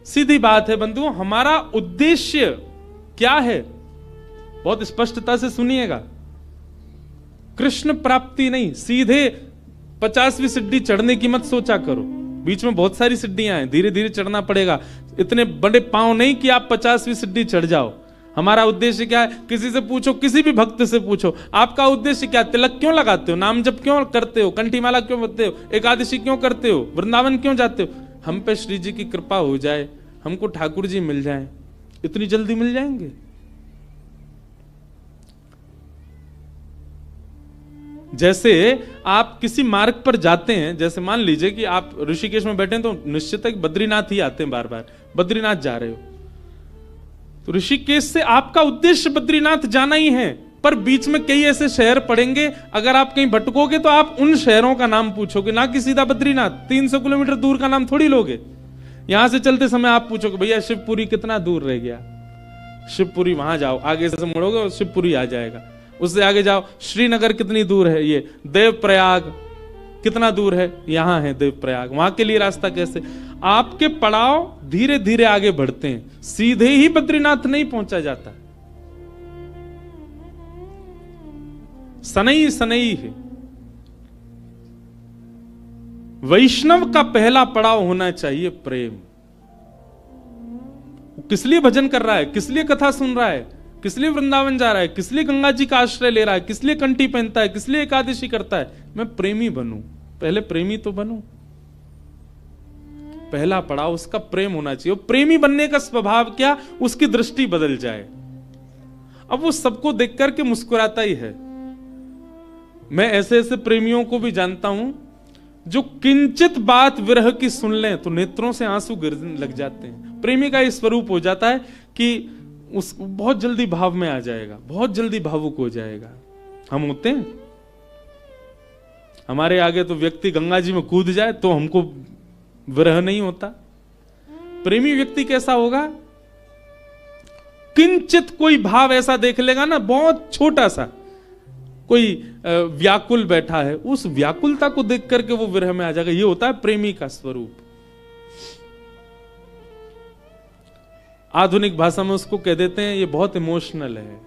सीधी बात है बंधुओं, हमारा उद्देश्य क्या है? बहुत स्पष्टता से सुनिएगा। कृष्ण प्राप्ति नहीं, सीधे 50वीं सीढ़ी चढ़ने की मत सोचा करो। बीच में बहुत सारी सीढ़ियां हैं, धीरे धीरे चढ़ना पड़ेगा। इतने बड़े पांव नहीं कि आप 50वीं सीढ़ी चढ़ जाओ। हमारा उद्देश्य क्या है? किसी से पूछो, किसी भी भक्त से पूछो, आपका उद्देश्य क्या? तिलक क्यों लगाते हो? नाम जप क्यों करते हो? कंठीमाला क्यों करते हो? एकादशी क्यों करते हो? वृंदावन क्यों जाते हो? हम पे श्री जी की कृपा हो जाए, हमको ठाकुर जी मिल जाए। इतनी जल्दी मिल जाएंगे? जैसे आप किसी मार्ग पर जाते हैं, जैसे मान लीजिए कि आप ऋषिकेश में बैठे हैं, तो निश्चित है कि बद्रीनाथ ही आते हैं बार बार। बद्रीनाथ जा रहे हो तो ऋषिकेश से आपका उद्देश्य बद्रीनाथ जाना ही है, पर बीच में कई ऐसे शहर पड़ेंगे, अगर आप कहीं भटकोगे तो आप उन शहरों का नाम पूछोगे, ना कि सीधा बद्रीनाथ। 300 किलोमीटर दूर का नाम थोड़ी लोगे। यहां से चलते समय आप पूछोगे भैया शिवपुरी कितना दूर रह गया? शिवपुरी वहां जाओ, आगे से मुड़ोगे और शिवपुरी आ जाएगा। उससे आगे जाओ, श्रीनगर कितनी दूर है? ये देवप्रयाग कितना दूर है? यहां है देवप्रयाग। वहां के लिए रास्ता कैसे? आपके पड़ाव धीरे धीरे आगे बढ़ते हैं, सीधे ही बद्रीनाथ नहीं पहुंचा जाता। सनई सनई है। वैष्णव का पहला पड़ाव होना चाहिए प्रेम। किस लिए भजन कर रहा है? किस लिए कथा सुन रहा है? किस लिए वृंदावन जा रहा है? किस लिए गंगा जी का आश्रय ले रहा है? किस लिए कंठी पहनता है? किस लिए एकादशी करता है? मैं प्रेमी बनूं। पहले प्रेमी तो बनूं। पहला पड़ाव उसका प्रेम होना चाहिए। प्रेमी बनने का स्वभाव क्या? उसकी दृष्टि बदल जाए। अब वो सबको देख करके मुस्कुराता ही है। मैं ऐसे ऐसे प्रेमियों को भी जानता हूं जो किंचित बात विरह की सुन लें तो नेत्रों से आंसू गिरने लग जाते हैं। प्रेमी का ये स्वरूप हो जाता है कि उस बहुत जल्दी भाव में आ जाएगा, बहुत जल्दी भावुक हो जाएगा। हम होते हैं, हमारे आगे तो व्यक्ति गंगा जी में कूद जाए तो हमको विरह नहीं होता। प्रेमी व्यक्ति कैसा होगा? किंचित कोई भाव ऐसा देख लेगा ना, बहुत छोटा सा, कोई व्याकुल बैठा है, उस व्याकुलता को देख करके वो विरह में आ जाएगा। ये होता है प्रेमी का स्वरूप। आधुनिक भाषा में उसको कह देते हैं ये बहुत इमोशनल है,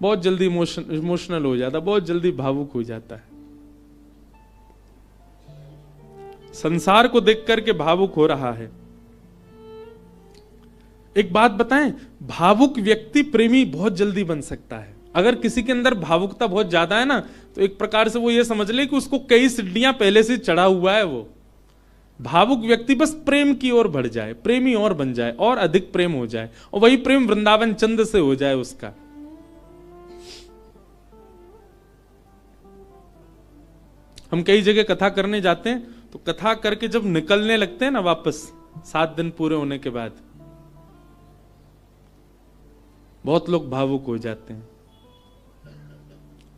बहुत जल्दी इमोशनल हो जाता, बहुत जल्दी भावुक हो जाता है। संसार को देख करके भावुक हो रहा है। एक बात बताएं, भावुक व्यक्ति प्रेमी बहुत जल्दी बन सकता है। अगर किसी के अंदर भावुकता बहुत ज्यादा है ना, तो एक प्रकार से वो ये समझ ले कि उसको कई सीढ़ियां पहले से चढ़ा हुआ है। वो भावुक व्यक्ति बस प्रेम की ओर बढ़ जाए, प्रेमी और बन जाए, और अधिक प्रेम हो जाए, और वही प्रेम वृंदावन चंद से हो जाए उसका। हम कई जगह कथा करने जाते हैं, तो कथा करके जब निकलने लगते हैं ना वापस, 7 दिन पूरे होने के बाद, बहुत लोग भावुक हो जाते हैं।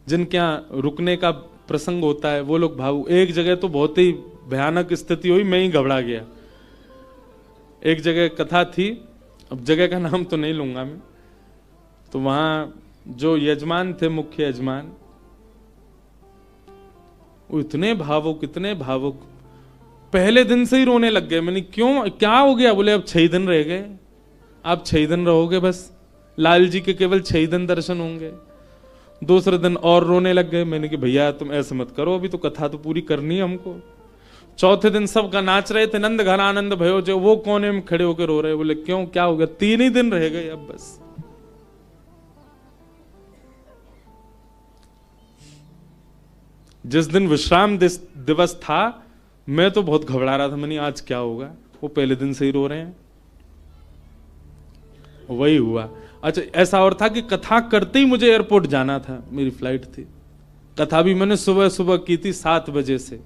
जिनके यहां रुकने का प्रसंग होता है वो लोग भावुक। एक जगह तो बहुत ही भयानक स्थिति हुई, मैं ही घबरा गया। एक जगह कथा थी, अब जगह का नाम तो नहीं लूंगा मैं, तो वहां जो यजमान थे, मुख्य यजमान, वो इतने भावुक, इतने भावुक, पहले दिन से ही रोने लग गए। मैंने क्यों, क्या हो गया? बोले अब 6 दिन रह गए, आप 6 दिन रहोगे बस, लाल जी के केवल 6 दिन दर्शन होंगे। दूसरे दिन और रोने लग गए। मैंने कि भैया तुम ऐसे मत करो, अभी तो कथा तो पूरी करनी है हमको। चौथे दिन सब का नाच रहे थे, नंद घन आनंद भयो, जो वो कोने में खड़े होकर रो रहे। बोले क्यों, क्या हो गया? 3 ही दिन रह गए अब बस। जिस दिन विश्राम दिवस था, मैं तो बहुत घबरा रहा था। मैंने आज क्या होगा, वो पहले दिन से ही रो रहे हैं। वही हुआ। अच्छा, ऐसा और था कि कथा करते ही मुझे एयरपोर्ट जाना था, मेरी फ्लाइट थी। कथा भी मैंने सुबह सुबह की थी 7 बजे से।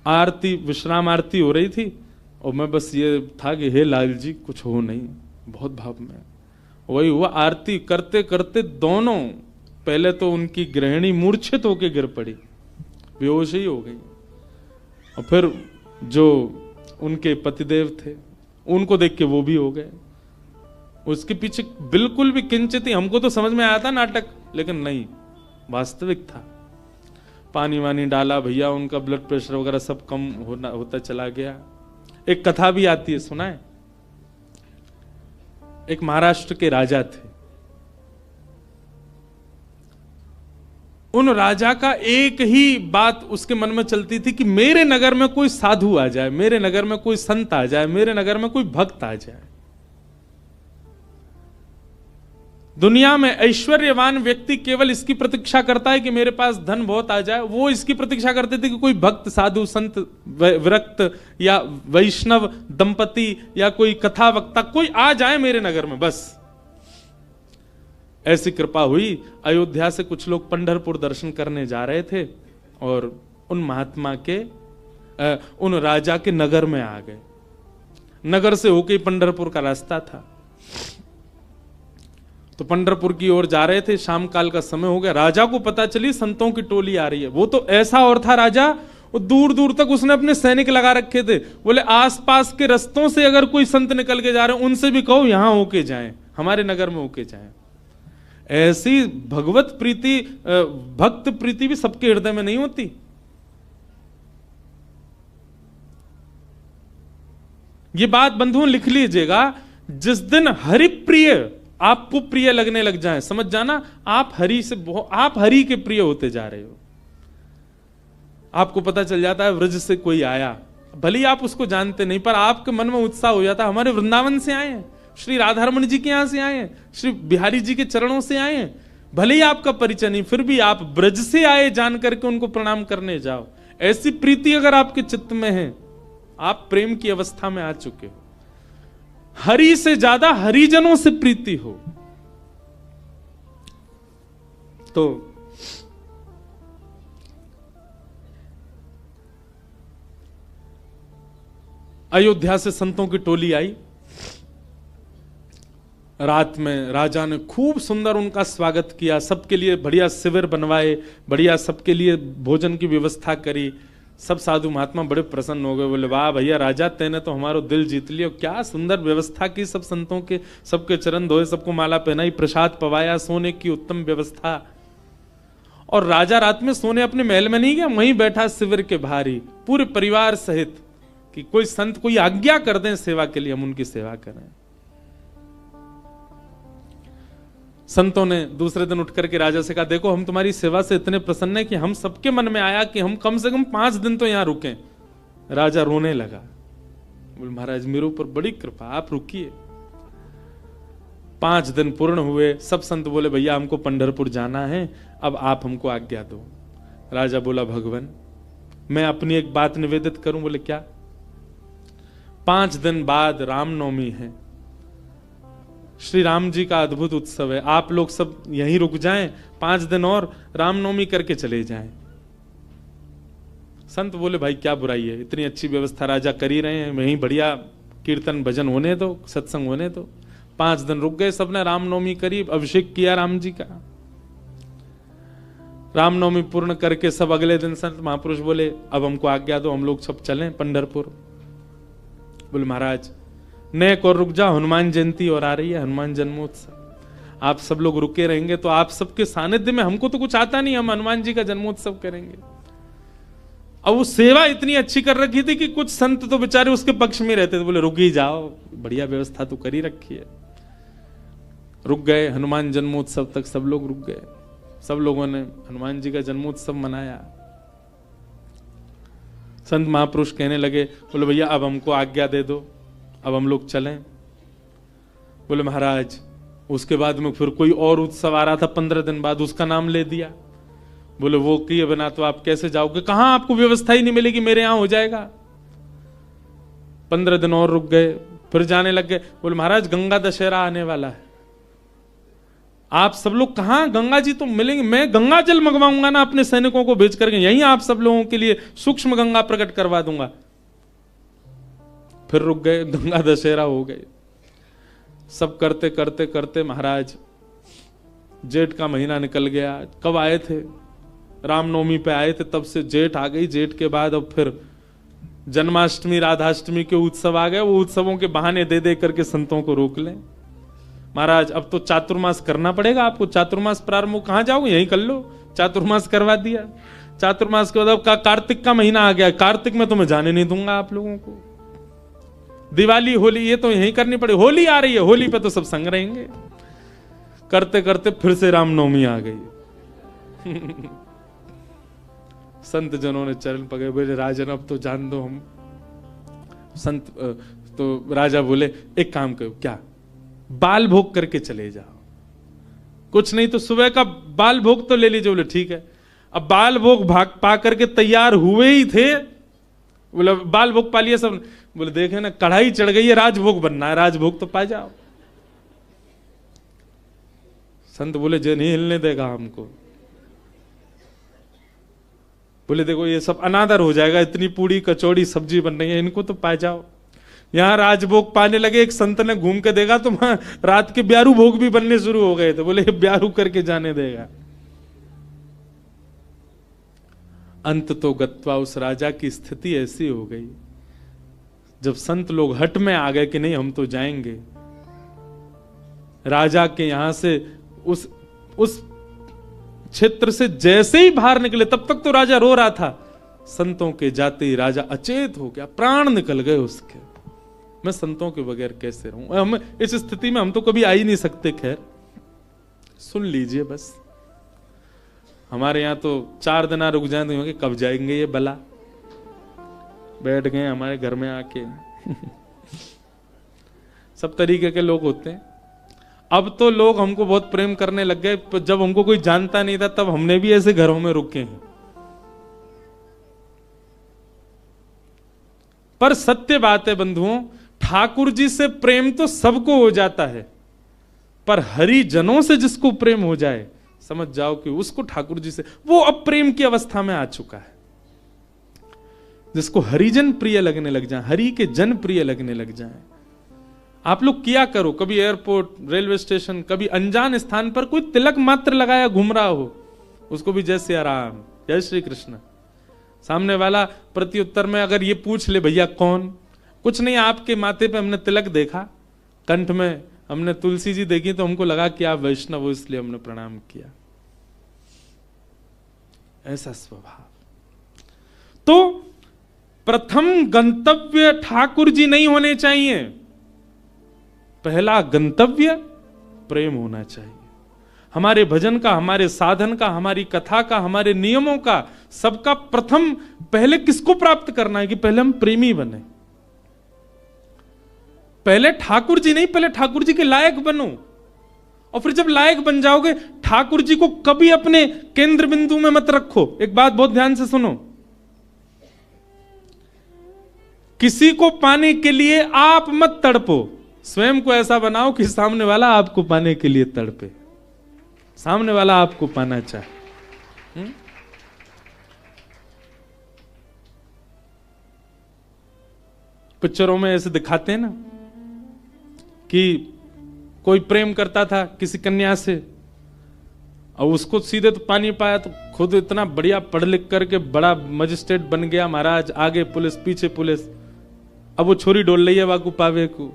आरती, विश्राम आरती हो रही थी, और मैं बस ये था कि हे लाल जी कुछ हो नहीं, बहुत भाव में। वही हुआ। आरती करते करते दोनों, पहले तो उनकी गृहिणी मूर्छित होकर गिर पड़ी, बेहोश ही हो गई, और फिर जो उनके पतिदेव थे उनको देख के वो भी हो गए। उसके पीछे बिल्कुल भी किंचित ही, हमको तो समझ में आया था नाटक, लेकिन नहीं, वास्तविक था। पानी वानी डाला भैया, उनका ब्लड प्रेशर वगैरह सब कम होता चला गया। एक कथा भी आती है, सुना है? एक महाराष्ट्र के राजा थे। उन राजा का एक ही बात उसके मन में चलती थी कि मेरे नगर में कोई साधु आ जाए, मेरे नगर में कोई संत आ जाए, मेरे नगर में कोई भक्त आ जाए। दुनिया में ऐश्वर्यवान व्यक्ति केवल इसकी प्रतीक्षा करता है कि मेरे पास धन बहुत आ जाए। वो इसकी प्रतीक्षा करते थे कि कोई भक्त, साधु, संत, विरक्त या वैष्णव दंपति या कोई कथा वक्ता कोई आ जाए मेरे नगर में, बस। ऐसी कृपा हुई। अयोध्या से कुछ लोग पंढरपुर दर्शन करने जा रहे थे और उन महात्मा के उन राजा के नगर में आ गए। नगर से होके पंढरपुर का रास्ता था, तो पंढरपुर की ओर जा रहे थे। शाम काल का समय हो गया। राजा को पता चली संतों की टोली आ रही है। वो तो ऐसा और था राजा, वो दूर दूर तक उसने अपने सैनिक लगा रखे थे। बोले आसपास के रस्तों से अगर कोई संत निकल के जा रहे हैं, उनसे भी कहो यहां होके जाएं, हमारे नगर में होके जाएं। ऐसी भगवत प्रीति, भक्त प्रीति भी सबके हृदय में नहीं होती। ये बात बंधुओं लिख लीजिएगा, जिस दिन हरिप्रिय आपको प्रिय लगने लग जाए, समझ जाना आप हरि से आप हरि के प्रिय होते जा रहे हो। आपको पता चल जाता है व्रज से कोई आया, भले ही आप उसको जानते नहीं, पर आपके मन में उत्साह हो जाता है, हमारे वृंदावन से आए हैं, श्री राधारमण जी के यहां से आए हैं, श्री बिहारी जी के चरणों से आए हैं। भले ही आपका परिचय नहीं, फिर भी आप ब्रज से आए जान करके उनको प्रणाम करने जाओ। ऐसी प्रीति अगर आपके चित्त में है, आप प्रेम की अवस्था में आ चुके हो। हरि से ज्यादा हरिजनों से प्रीति हो तो अयोध्या से संतों की टोली आई। रात में राजा ने खूब सुंदर उनका स्वागत किया, सबके लिए बढ़िया शिविर बनवाए, बढ़िया सबके लिए भोजन की व्यवस्था करी। सब साधु महात्मा बड़े प्रसन्न हो गए। बोले वाह भैया राजा, तेने तो हमारो दिल जीत लिया, क्या सुंदर व्यवस्था की, सब संतों के सबके चरण धोए, सबको माला पहनाई, प्रसाद पवाया, सोने की उत्तम व्यवस्था। और राजा रात में सोने अपने महल में नहीं गया, वहीं बैठा शिविर के बाहर ही पूरे परिवार सहित, कि कोई संत कोई आज्ञा कर दें सेवा के लिए, हम उनकी सेवा करें। संतों ने दूसरे दिन उठ करके राजा से कहा, देखो हम तुम्हारी सेवा से इतने प्रसन्न है कि हम सबके मन में आया कि हम कम से कम 5 दिन तो यहां रुकें। राजा रोने लगा, बोले महाराज मेरे ऊपर बड़ी कृपा, आप रुकिए। 5 दिन पूर्ण हुए। सब संत बोले भैया हमको पंढरपुर जाना है, अब आप हमको आज्ञा दो। राजा बोला भगवान मैं अपनी एक बात निवेदित करूं। बोले क्या? 5 दिन बाद रामनवमी है, श्री राम जी का अद्भुत उत्सव है, आप लोग सब यहीं रुक जाएं, 5 दिन और रामनवमी करके चले जाएं। संत बोले भाई क्या बुराई है, इतनी अच्छी व्यवस्था राजा कर ही रहे हैं, वहीं बढ़िया कीर्तन भजन होने दो, सत्संग होने दो। 5 दिन रुक गए, सबने रामनवमी करी, अभिषेक किया राम जी का। रामनवमी पूर्ण करके सब अगले दिन संत महापुरुष बोले अब हमको आज्ञा दो, हम लोग सब चलें पंढरपुर। बोले महाराज नेक और रुक जाओ, हनुमान जयंती और आ रही है, हनुमान जन्मोत्सव, आप सब लोग रुके रहेंगे तो आप सबके सानिध्य में, हमको तो कुछ आता नहीं, हम हनुमान जी का जन्मोत्सव करेंगे। अब वो सेवा इतनी अच्छी कर रखी थी कि कुछ संत तो बेचारे उसके पक्ष में रहते थे, बोले रुक ही जाओ, बढ़िया व्यवस्था तो करी रखी है। रुक गए, हनुमान जन्मोत्सव तक सब लोग रुक गए। सब लोगों ने हनुमान जी का जन्मोत्सव मनाया। संत महापुरुष कहने लगे, बोले भैया अब हमको आज्ञा दे दो, अब हम लोग चलें। बोले महाराज उसके बाद में फिर कोई और उत्सव आ रहा था 15 दिन बाद, उसका नाम ले दिया। बोले वो किए बिना तो आप कैसे जाओगे, कहां आपको व्यवस्था ही नहीं मिलेगी, मेरे यहां हो जाएगा। 15 दिन और रुक गए, फिर जाने लग गए। बोले महाराज गंगा दशहरा आने वाला है, आप सब लोग कहां, गंगा जी तो मिलेंगे, मैं गंगा जल मंगवाऊंगा ना अपने सैनिकों को भेज करके, यहीं आप सब लोगों के लिए सूक्ष्म गंगा प्रकट करवा दूंगा। फिर रुक गए, गंगा दशहरा हो गए। सब करते करते करते महाराज जेठ का महीना निकल गया। कब आए थे? रामनवमी पे आए थे, तब से जेठ आ गई। जेठ के बाद अब फिर जन्माष्टमी राधाष्टमी के उत्सव आ गए। वो उत्सवों के बहाने दे दे करके संतों को रोक लें। महाराज अब तो चातुर्मास करना पड़ेगा आपको, चातुर्मास प्रारंभ, कहां जाओगे, यहीं कर लो। चातुर्मास करवा दिया। चातुर्मास के बाद अब कार्तिक का महीना आ गया, कार्तिक में तो मैं जाने नहीं दूंगा आप लोगों को। दिवाली होली ये तो यही करनी पड़े, होली आ रही है, होली पे तो सब संग रहेंगे। करते करते फिर से रामनवमी आ गई। संत जनों ने चरण पकड़े, बोले राजन अब तो जान दो हम। संत तो राजा बोले एक काम करो, क्या बाल भोग करके चले जाओ, कुछ नहीं तो सुबह का बाल भोग तो ले लीजिए। बोले ठीक है। अब बाल भोग भाग पा करके तैयार हुए ही थे, बोले बाल भोग पा लिया सब। बोले देखे ना कढ़ाई चढ़ गई है, राजभोग बनना है, राजभोग तो पा जाओ। संत बोले जे नहीं हिलने देगा हमको। बोले देखो ये सब अनादर हो जाएगा, इतनी पूड़ी कचौड़ी सब्जी बन रही है, इनको तो पा जाओ। यहां राजभोग पाने लगे, एक संत ने घूम के देखा तो वहां रात के ब्यारू भोग भी बनने शुरू हो गए थे। बोले ब्यारू करके जाने देगा। अंत तो गत्वा उस राजा की स्थिति ऐसी हो गई, जब संत लोग हट में आ गए कि नहीं हम तो जाएंगे, राजा के यहां से उस क्षेत्र से जैसे ही बाहर निकले, तब तक तो राजा रो रहा था, संतों के जाते ही राजा अचेत हो गया, प्राण निकल गए उसके। मैं संतों के बगैर कैसे रहूं, हम इस स्थिति में हम तो कभी आ ही नहीं सकते। खैर सुन लीजिए बस, हमारे यहां तो 4 दिन रुक जाए तो कब जाएंगे ये बला, बैठ गए हमारे घर में आके। सब तरीके के लोग होते हैं। अब तो लोग हमको बहुत प्रेम करने लग गए, जब हमको कोई जानता नहीं था तब हमने भी ऐसे घरों में रुके हैं। पर सत्य बात है बंधुओं, ठाकुर जी से प्रेम तो सबको हो जाता है, पर हरिजनों से जिसको प्रेम हो जाए, समझ जाओ कि उसको ठाकुर जी से, वो अब प्रेम की अवस्था में आ चुका है। जिसको हरिजन प्रिय लगने लग जाए, हरि के जन प्रिय लगने लग जाए। आप लोग किया करो, कभी एयरपोर्ट, रेलवे स्टेशन, कभी अनजान स्थान पर कोई तिलक मात्र लगाया घूम रहा हो, उसको भी जय सिया राम, जय श्री कृष्ण। सामने वाला प्रत्युत्तर में अगर ये पूछ ले भैया कौन, कुछ नहीं आपके माथे पे हमने तिलक देखा, कंठ में हमने तुलसी जी देखी तो हमको लगा कि आप वैष्णव हो इसलिए हमने प्रणाम किया। ऐसा स्वभाव। तो प्रथम गंतव्य ठाकुर जी नहीं होने चाहिए, पहला गंतव्य प्रेम होना चाहिए। हमारे भजन का, हमारे साधन का, हमारी कथा का, हमारे नियमों का, सबका प्रथम पहले किसको प्राप्त करना है कि पहले हम प्रेमी बने। पहले ठाकुर जी नहीं, पहले ठाकुर जी के लायक बनो, और फिर जब लायक बन जाओगे, ठाकुर जी को कभी अपने केंद्र बिंदु में मत रखो। एक बात बहुत ध्यान से सुनो, किसी को पाने के लिए आप मत तड़पो, स्वयं को ऐसा बनाओ कि सामने वाला आपको पाने के लिए तड़पे, सामने वाला आपको पाना चाहे। पिक्चरों में ऐसे दिखाते हैं ना कि कोई प्रेम करता था किसी कन्या से और उसको सीधे तो पानी पाया, तो खुद इतना बढ़िया पढ़ लिख करके बड़ा मजिस्ट्रेट बन गया महाराज, आगे पुलिस पीछे पुलिस, अब वो छोरी डोल रही है वाकू पावे को,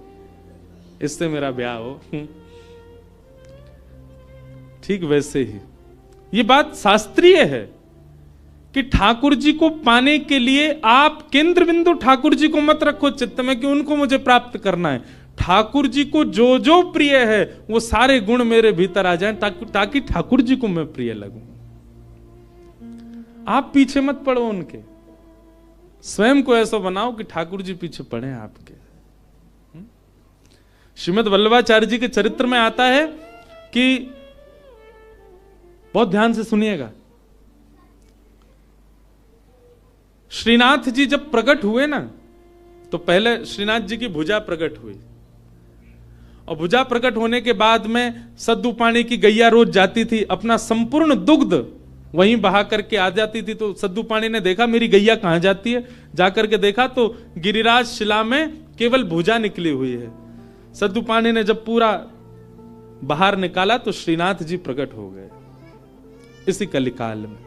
इससे मेरा ब्याह हो। ठीक वैसे ही ये बात शास्त्रीय है कि ठाकुर जी को पाने के लिए आप केंद्र बिंदु ठाकुर जी को मत रखो चित्त में कि उनको मुझे प्राप्त करना है। ठाकुर जी को जो जो प्रिय है वो सारे गुण मेरे भीतर आ जाएं ताकि ठाकुर जी को मैं प्रिय लगूं। आप पीछे मत पड़ो उनके, स्वयं को ऐसा बनाओ कि ठाकुर जी पीछे पड़े आपके। श्रीमद् वल्लभाचार्य जी के चरित्र में आता है कि, बहुत ध्यान से सुनिएगा, श्रीनाथ जी जब प्रकट हुए ना, तो पहले श्रीनाथ जी की भुजा प्रकट हुई, और भुजा प्रकट होने के बाद में सद्दू पानी की गैया रोज जाती थी, अपना संपूर्ण दुग्ध वहीं बहा करके आ जाती थी। तो सद्दू पानी ने देखा मेरी गैया कहां जाती है, जाकर के देखा तो गिरिराज शिला में केवल भुजा निकली हुई है। सद्दू पानी ने जब पूरा बाहर निकाला तो श्रीनाथ जी प्रकट हो गए इसी कलिकाल में।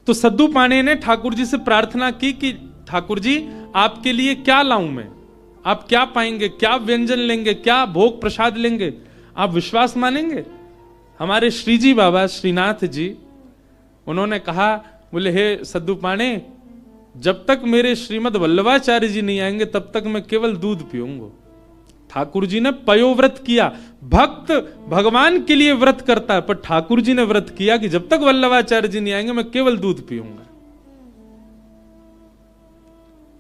तो सद्दू पानी ने ठाकुर जी से प्रार्थना की कि ठाकुर जी आपके लिए क्या लाऊं मैं, आप क्या पाएंगे, क्या व्यंजन लेंगे, क्या भोग प्रसाद लेंगे, आप विश्वास मानेंगे? हमारे श्रीजी बाबा श्रीनाथ जी, उन्होंने कहा, बोले हे सद्दू पाणे, जब तक मेरे श्रीमद वल्लभाचार्य जी नहीं आएंगे तब तक मैं केवल दूध पीऊंगा। ठाकुर जी ने पयोव्रत किया। भक्त भगवान के लिए व्रत करता है, पर ठाकुर जी ने व्रत किया कि जब तक वल्लभाचार्य जी नहीं आएंगे मैं केवल दूध पीऊंगा।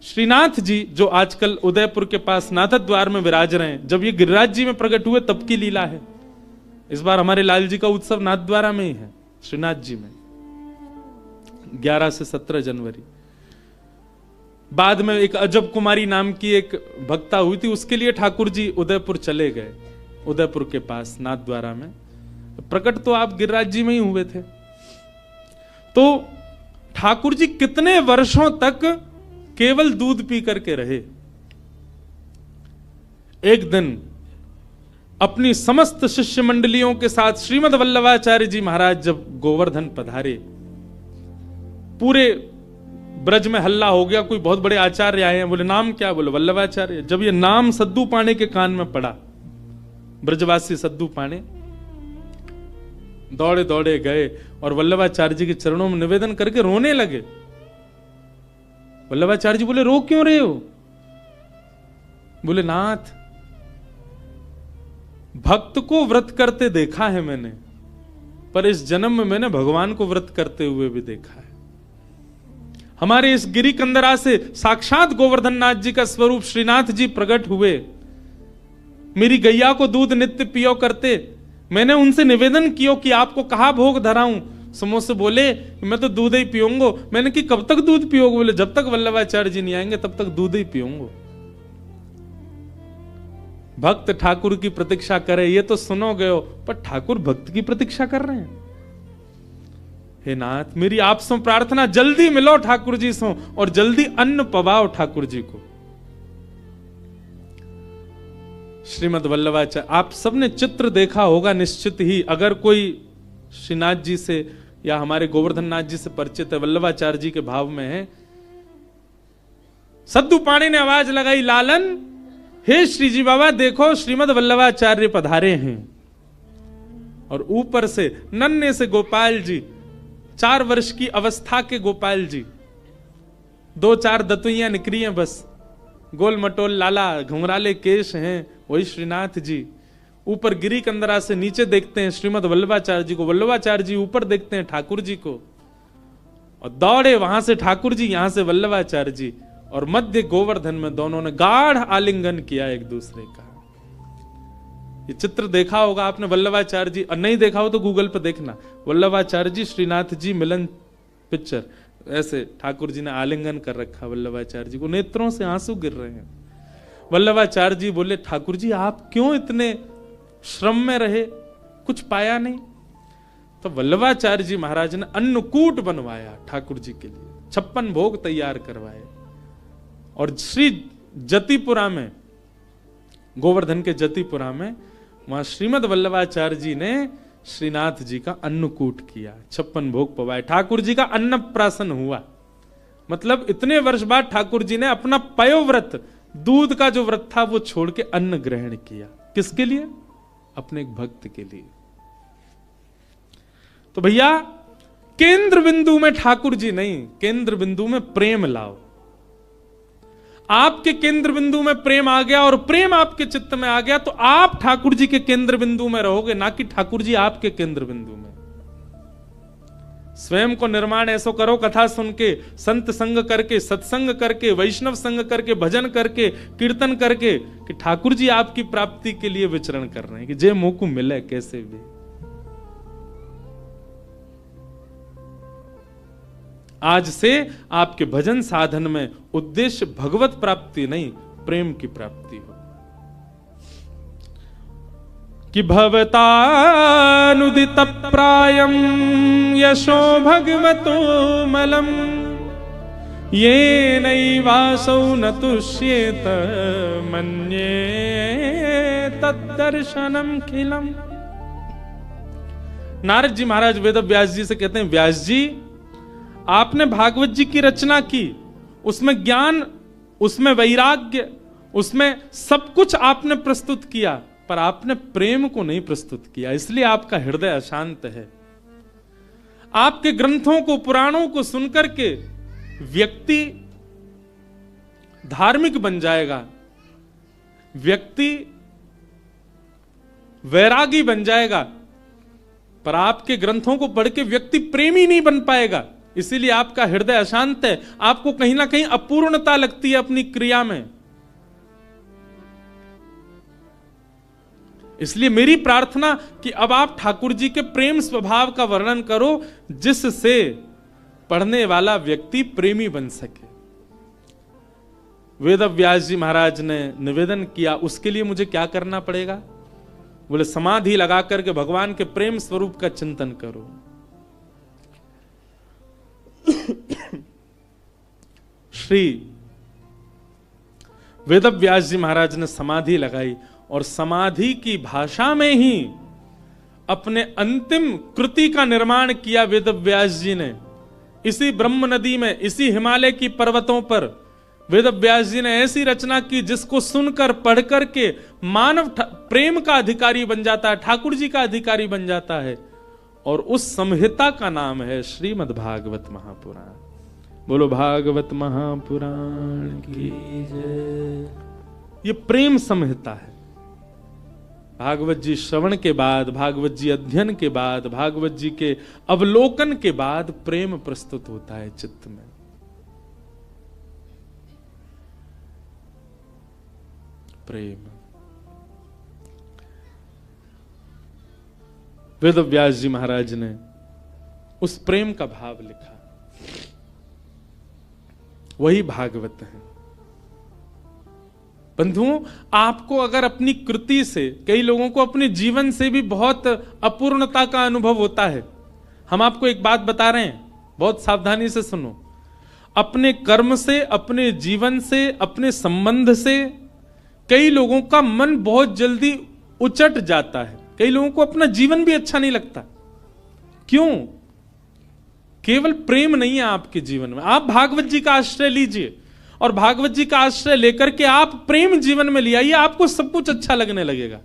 श्रीनाथ जी जो आजकल उदयपुर के पास नाथद्वार में विराज रहे हैं, जब ये गिरिराज जी में प्रकट हुए तब की लीला है। इस बार हमारे लाल जी का उत्सव नाथद्वारा में ही है, श्रीनाथ जी में, 11 से 17 जनवरी। बाद में एक अजब कुमारी नाम की एक भक्ता हुई थी, उसके लिए ठाकुर जी उदयपुर चले गए, उदयपुर के पास नाथद्वारा में। प्रकट तो आप गिरिराज जी में ही हुए थे। तो ठाकुर जी कितने वर्षों तक केवल दूध पी करके रहे। एक दिन अपनी समस्त शिष्य मंडलियों के साथ श्रीमद वल्लभाचार्य जी महाराज जब गोवर्धन पधारे, पूरे ब्रज में हल्ला हो गया, कोई बहुत बड़े आचार्य आए हैं। बोले नाम क्या? बोले वल्लभाचार्य। जब ये नाम सद्दू पाणे के कान में पड़ा, ब्रजवासी सद्दू पाणे दौड़े दौड़े गए और वल्लभाचार्य जी के चरणों में निवेदन करके रोने लगे। वल्लभाचार्य जी बोले रो क्यों रहे हो? बोले नाथ, भक्त को व्रत करते देखा है मैंने, पर इस जन्म में मैंने भगवान को व्रत करते हुए भी देखा है। हमारे इस गिरी कंदरा से साक्षात गोवर्धन नाथ जी का स्वरूप श्रीनाथ जी प्रकट हुए। मेरी गैया को दूध नित्य पियो करते, मैंने उनसे निवेदन किया कि आपको कहा भोग धराऊं। समोसे बोले मैं तो दूध ही पीऊंगा। मैंने कि कब तक दूध पियोगे? बोले जब तक वल्लभाचार्य जी नहीं आएंगे तब तक दूध ही पीऊंगा। भक्त ठाकुर की प्रतीक्षा करे ये तो सुनोगे हो, पर ठाकुर भक्त की प्रतीक्षा कर रहे हैं। हे नाथ, मेरी आपसे प्रार्थना, जल्दी मिलो ठाकुर जी से और जल्दी अन्न पवाओ ठाकुर जी को। श्रीमद वल्लभाचार्य, आप सबने चित्र देखा होगा निश्चित ही, अगर कोई श्रीनाथ जी से या हमारे गोवर्धन नाथ जी से परिचित है, वल्लभाचार्य जी के भाव में है। सद्दू पाणे ने आवाज लगाई, लालन, हे श्रीजी बाबा देखो श्रीमद वल्लभाचार्य पधारे हैं। और ऊपर से नन्हे से गोपाल जी, 4 वर्ष की अवस्था के गोपाल जी, 2-4 दतुइयां निकली हैं बस, गोल मटोल लाला, घुंघराले केश हैं, वही श्रीनाथ जी। ऊपर गिरी कंदरा से नीचे देखते हैं श्रीमद वल्लभाचार्य जी को, वल्लभाचार्य जी ऊपर देखते हैं ठाकुर जी को, और दौड़े वहां से ठाकुर जी, यहां से वल्लभाचार्य जी, और मध्य गोवर्धन में दोनों ने गाढ़ आलिंगन किया एक दूसरे का। ये चित्र देखा होगा आपने वल्लभाचार्य जी, और नहीं देखा हो तो गूगल पे देखना, वल्लभाचार्य जी श्रीनाथ जी मिलन पिक्चर, ऐसे ठाकुर जी ने आलिंगन कर रखा वल्लभाचार्य जी को, नेत्रों से आंसू गिर रहे हैं। वल्लभाचार्य जी बोले ठाकुर जी आप क्यों इतने श्रम में रहे, कुछ पाया नहीं? तो वल्लभाचार्य जी महाराज ने अन्नकूट बनवाया ठाकुर जी के लिए, 56 भोग तैयार करवाए, और श्री जतिपुरा में, गोवर्धन के जतिपुरा में, वहां श्रीमद वल्लभाचार्य जी ने श्रीनाथ जी का अन्नकूट किया, 56 भोग पवाए, ठाकुर जी का अन्नप्राशन हुआ। मतलब इतने वर्ष बाद ठाकुर जी ने अपना पयोव्रत, दूध का जो व्रत था वो छोड़ के अन्न ग्रहण किया। किसके लिए? अपने एक भक्त के लिए। तो भैया केंद्र बिंदु में ठाकुर जी नहीं, केंद्र बिंदु में प्रेम लाओ। आपके केंद्र बिंदु में प्रेम आ गया और प्रेम आपके चित्त में आ गया तो आप ठाकुर जी के केंद्र बिंदु में रहोगे, ना कि ठाकुर जी आपके केंद्र बिंदु में। स्वयं को निर्माण ऐसो करो, कथा सुन के, संत संग करके, सत्संग करके, वैष्णव संग करके, भजन करके, कीर्तन करके, कि ठाकुर जी आपकी प्राप्ति के लिए विचरण कर रहे हैं, कि जे मोह को मिले कैसे भी। आज से आपके भजन साधन में उद्देश्य भगवत प्राप्ति नहीं, प्रेम की प्राप्ति हो। कि भवतानुदित प्रायम यशो भगवतो मलम ये नैवासौ न तुष्येत मन्ये तद्दर्शनम खिलम। नारद जी महाराज वेद व्यास जी से कहते हैं, व्यास जी आपने भागवत जी की रचना की, उसमें ज्ञान, उसमें वैराग्य उसमें सब कुछ आपने प्रस्तुत किया, पर आपने प्रेम को नहीं प्रस्तुत किया, इसलिए आपका हृदय अशांत है। आपके ग्रंथों को, पुराणों को सुनकर के व्यक्ति धार्मिक बन जाएगा, व्यक्ति वैरागी बन जाएगा, पर आपके ग्रंथों को पढ़ के व्यक्ति प्रेमी नहीं बन पाएगा। इसीलिए आपका हृदय अशांत है, आपको कहीं ना कहीं अपूर्णता लगती है अपनी क्रिया में। इसलिए मेरी प्रार्थना कि अब आप ठाकुर जी के प्रेम स्वभाव का वर्णन करो, जिससे पढ़ने वाला व्यक्ति प्रेमी बन सके। वेद व्यास जी महाराज ने निवेदन किया, उसके लिए मुझे क्या करना पड़ेगा? बोले समाधि लगा करके भगवान के प्रेम स्वरूप का चिंतन करो। श्री वेद व्यास जी महाराज ने समाधि लगाई और समाधि की भाषा में ही अपने अंतिम कृति का निर्माण किया वेद व्यास जी ने। इसी ब्रह्म नदी में, इसी हिमालय की पर्वतों पर वेद व्यास जी ने ऐसी रचना की जिसको सुनकर पढ़कर के मानव प्रेम का अधिकारी बन जाता है, ठाकुर जी का अधिकारी बन जाता है। और उस संहिता का नाम है श्रीमद् भागवत महापुराण। बोलो भागवत महापुराण की जय। ये प्रेम संहिता है। भागवत जी श्रवण के बाद, भागवत जी अध्ययन के बाद, भागवत जी के अवलोकन के बाद प्रेम प्रस्तुत होता है चित्त में। प्रेम। वेद व्यास जी महाराज ने उस प्रेम का भाव लिखा, वही भागवत है। बंधुओं, आपको अगर अपनी कृति से, कई लोगों को अपने जीवन से भी बहुत अपूर्णता का अनुभव होता है। हम आपको एक बात बता रहे हैं, बहुत सावधानी से सुनो। अपने कर्म से, अपने जीवन से, अपने संबंध से कई लोगों का मन बहुत जल्दी उचट जाता है। कई लोगों को अपना जीवन भी अच्छा नहीं लगता। क्यों? केवल प्रेम नहीं है आपके जीवन में। आप भागवत जी का आश्रय लीजिए और भागवत जी का आश्रय लेकर के आप प्रेम जीवन में ले आइए, आपको सब कुछ अच्छा लगने लगेगा।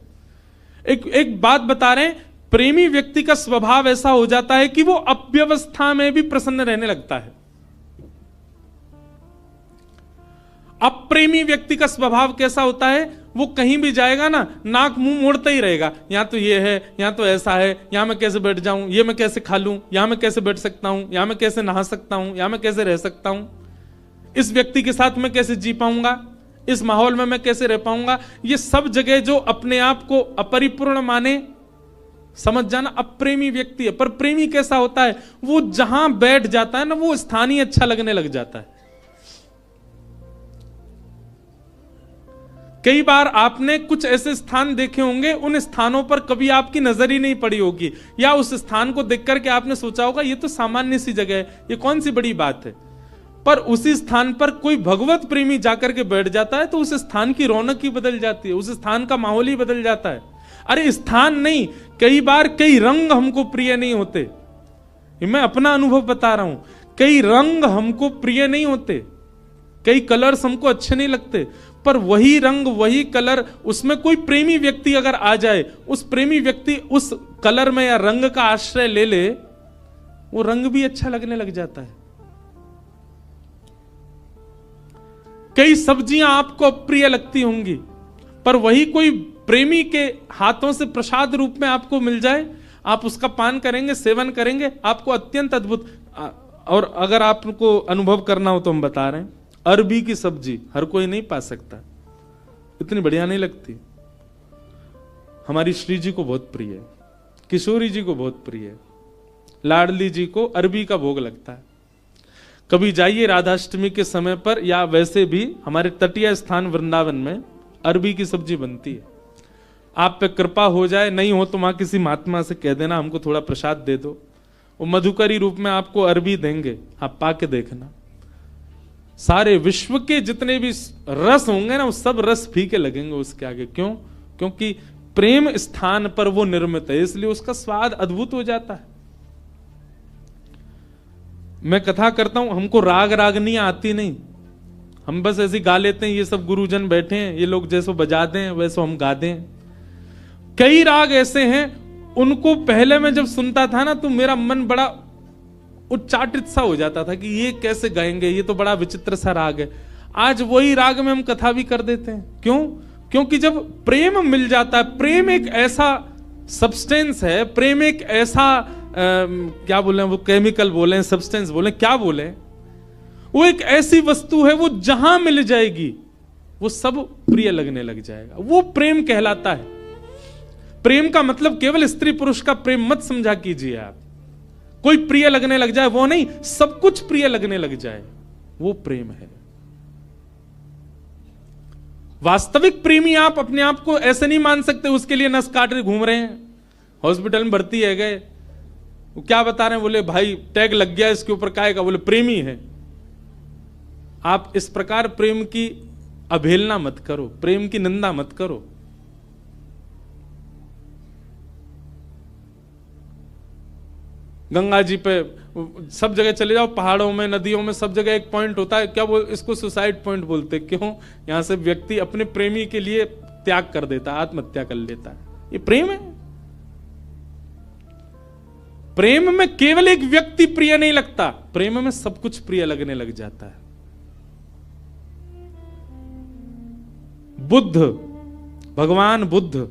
एक बात बता रहे हैं, प्रेमी व्यक्ति का स्वभाव ऐसा हो जाता है कि वो अव्यवस्था में भी प्रसन्न रहने लगता है। अप्रेमी व्यक्ति का स्वभाव कैसा होता है? वो कहीं भी जाएगा ना, नाक मुंह मोड़ता ही रहेगा। यहां तो ये है, यहां तो ऐसा है, यहां मैं कैसे बैठ जाऊं, ये मैं कैसे खा लूं, यहां मैं कैसे बैठ सकता हूं, यहां मैं कैसे नहा सकता हूं, यहां मैं कैसे रह सकता हूं, इस व्यक्ति के साथ मैं कैसे जी पाऊंगा, इस माहौल में मैं कैसे रह पाऊंगा। ये सब जगह जो अपने आप को अपरिपूर्ण माने, समझ जाना अप्रेमी व्यक्ति है। पर प्रेमी कैसा होता है? वो जहां बैठ जाता है ना, वो स्थान ही अच्छा लगने लग जाता है। कई बार आपने कुछ ऐसे स्थान देखे होंगे, उन स्थानों पर कभी आपकी नजर ही नहीं पड़ी होगी, या उस स्थान को देख करके आपने सोचा होगा ये तो सामान्य सी जगह है, ये कौन सी बड़ी बात है। पर उसी स्थान पर कोई भगवत प्रेमी जाकर के बैठ जाता है तो उस स्थान की रौनक ही बदल जाती है, उस स्थान का माहौल ही बदल जाता है। अरे स्थान नहीं, कई बार कई रंग हमको प्रिय नहीं होते। मैं अपना अनुभव बता रहा हूं, कई रंग हमको प्रिय नहीं होते, कई कलर्स हमको अच्छे नहीं लगते, पर वही रंग, वही कलर, उसमें कोई प्रेमी व्यक्ति अगर आ जाए, उस प्रेमी व्यक्ति उस कलर में या रंग का आश्रय ले ले, वो रंग भी अच्छा लगने लग जाता है। कई सब्जियां आपको अप्रिय लगती होंगी, पर वही कोई प्रेमी के हाथों से प्रसाद रूप में आपको मिल जाए, आप उसका पान करेंगे, सेवन करेंगे, आपको अत्यंत अद्भुत। और अगर आपको अनुभव करना हो तो हम बता रहे हैं, अरबी की सब्जी हर कोई नहीं पा सकता, इतनी बढ़िया नहीं लगती। हमारी श्री जी को बहुत प्रिय है, किशोरी जी को बहुत प्रिय है, लाडली जी को अरबी का भोग लगता है। कभी जाइए राधाष्टमी के समय पर, या वैसे भी हमारे तटीय स्थान वृंदावन में अरबी की सब्जी बनती है। आप पे कृपा हो जाए, नहीं हो तो वहां किसी महात्मा से कह देना हमको थोड़ा प्रसाद दे दो, वो मधुकरी रूप में आपको अरबी देंगे, आप पाके देखना। सारे विश्व के जितने भी रस होंगे ना, वो सब रस फीके लगेंगे उसके आगे। क्यों? क्योंकि प्रेम स्थान पर वो निर्मित है, इसलिए उसका स्वाद अद्भुत हो जाता है। मैं कथा करता हूं, हमको राग रागनी आती नहीं, हम बस ऐसे गा लेते हैं, ये सब गुरुजन बैठे हैं, ये लोग जैसो बजा दें वैसो हम गा दें। कई राग ऐसे हैं, उनको पहले मैं जब सुनता था ना तो मेरा मन बड़ा उच्चाटित सा हो जाता था कि ये कैसे गाएंगे, ये तो बड़ा विचित्र सा राग है। आज वही राग में हम कथा भी कर देते हैं। क्यों? क्योंकि जब प्रेम मिल जाता है, प्रेम एक ऐसा सब्सटेंस है, प्रेम एक ऐसा क्या बोले वो, केमिकल बोले, सब्सटेंस बोले, क्या बोले, वो एक ऐसी वस्तु है, वो जहां मिल जाएगी वो सब प्रिय लगने लग जाएगा। वो प्रेम कहलाता है। प्रेम का मतलब केवल स्त्री पुरुष का प्रेम मत समझा कीजिए आप। कोई प्रिय लगने लग जाए वो नहीं, सब कुछ प्रिय लगने लग जाए, वो प्रेम है। वास्तविक प्रेमी आप अपने आप को ऐसे नहीं मान सकते, उसके लिए नस काट रहे घूम रहे हैं, हॉस्पिटल में भर्ती है गए, वो क्या बता रहे हैं, बोले भाई टैग लग गया इसके ऊपर, काहे का, बोले प्रेमी है। आप इस प्रकार प्रेम की अवहेलना मत करो, प्रेम की निंदा मत करो। गंगा जी पे सब जगह चले जाओ, पहाड़ों में, नदियों में, सब जगह एक पॉइंट होता है, क्या बोल, इसको सुसाइड पॉइंट बोलते। क्यों? यहां से व्यक्ति अपने प्रेमी के लिए त्याग कर देता है, आत्महत्या कर लेता है। ये प्रेम है। प्रेम में केवल एक व्यक्ति प्रिय नहीं लगता, प्रेम में सब कुछ प्रिय लगने लग जाता है। बुद्ध, भगवान बुद्ध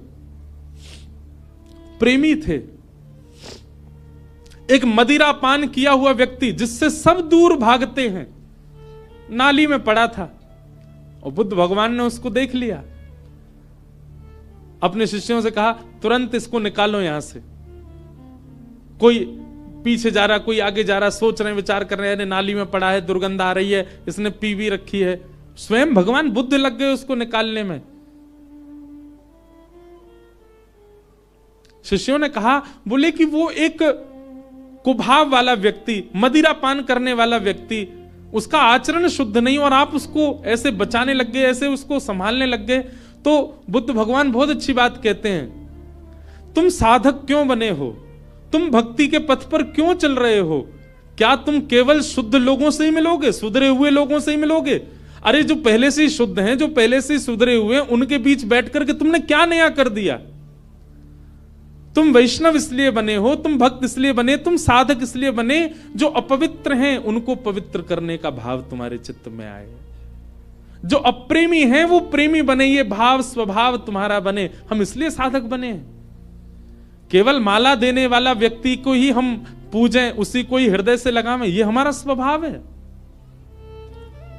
प्रेमी थे। एक मदिरा पान किया हुआ व्यक्ति जिससे सब दूर भागते हैं, नाली में पड़ा था और बुद्ध भगवान ने उसको देख लिया। अपने शिष्यों से कहा तुरंत इसको निकालो यहां से। कोई पीछे जा रहा, कोई आगे जा रहा, सोच रहे हैं, विचार कर रहे हैं, नाली में पड़ा है, दुर्गंध आ रही है, इसने पी भी रखी है। स्वयं भगवान बुद्ध लग गए उसको निकालने में। शिष्यों ने कहा, बोले कि वो एक कुभाव वाला व्यक्ति, मदिरा पान करने वाला व्यक्ति, उसका आचरण शुद्ध नहीं, और आप उसको ऐसे बचाने लग गए, ऐसे उसको संभालने लग गए। तो बुद्ध भगवान बहुत अच्छी बात कहते हैं, तुम साधक क्यों बने हो, तुम भक्ति के पथ पर क्यों चल रहे हो? क्या तुम केवल शुद्ध लोगों से ही मिलोगे, सुधरे हुए लोगों से ही मिलोगे? अरे जो पहले से ही शुद्ध हैं, जो पहले से ही सुधरे हुए हैं, उनके बीच बैठ करके तुमने क्या नया कर दिया? तुम वैष्णव इसलिए बने हो, तुम भक्त इसलिए बने, तुम साधक इसलिए बने, जो अपवित्र हैं उनको पवित्र करने का भाव तुम्हारे चित्त में आए। जो अप्रेमी हैं वो प्रेमी बने, ये भाव स्वभाव तुम्हारा बने। हम इसलिए साधक बने हैं। केवल माला देने वाला व्यक्ति को ही हम पूजें, उसी को ही हृदय से लगावें, ये हमारा स्वभाव है।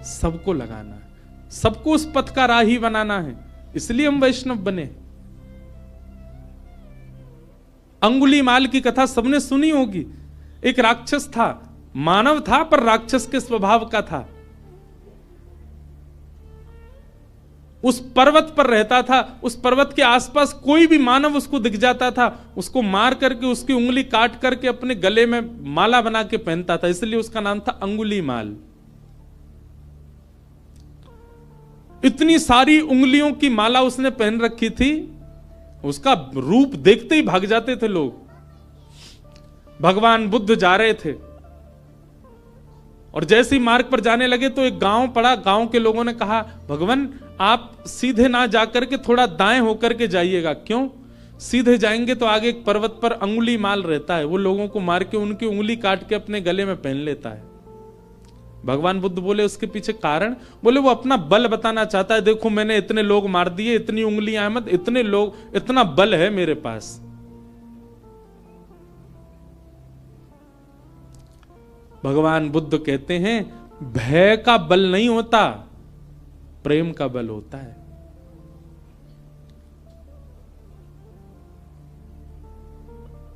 सबको लगाना है, सबको उस पथ का राही बनाना है, इसलिए हम वैष्णव बने। अंगुलीमाल की कथा सबने सुनी होगी। एक राक्षस था, मानव था पर राक्षस के स्वभाव का था। उस पर्वत पर रहता था, उस पर्वत के आसपास कोई भी मानव उसको दिख जाता था, उसको मार करके उसकी उंगली काट करके अपने गले में माला बना के पहनता था, इसलिए उसका नाम था अंगुलीमाल। इतनी सारी उंगलियों की माला उसने पहन रखी थी, उसका रूप देखते ही भाग जाते थे लोग। भगवान बुद्ध जा रहे थे और जैसे ही मार्ग पर जाने लगे तो एक गांव पड़ा। गांव के लोगों ने कहा, भगवान आप सीधे ना जाकर के थोड़ा दाएं होकर के जाइएगा। क्यों? सीधे जाएंगे तो आगे एक पर्वत पर अंगुलीमाल रहता है, वो लोगों को मार के उनकी उंगली काट के अपने गले में पहन लेता है। भगवान बुद्ध बोले उसके पीछे कारण, बोले वो अपना बल बताना चाहता है, देखो मैंने इतने लोग मार दिए, इतनी उंगलियां मत, इतने लोग, इतना बल है मेरे पास। भगवान बुद्ध कहते हैं भय का बल नहीं होता, प्रेम का बल होता है।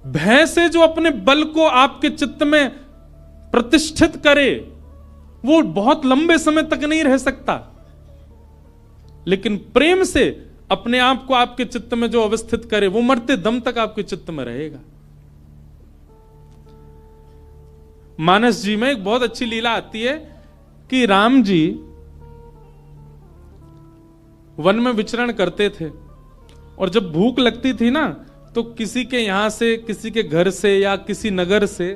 भय से जो अपने बल को आपके चित्त में प्रतिष्ठित करे वो बहुत लंबे समय तक नहीं रह सकता, लेकिन प्रेम से अपने आप को आपके चित्त में जो अवस्थित करे वो मरते दम तक आपके चित्त में रहेगा। मानस जी में एक बहुत अच्छी लीला आती है कि राम जी वन में विचरण करते थे और जब भूख लगती थी ना तो किसी के यहां से, किसी के घर से या किसी नगर से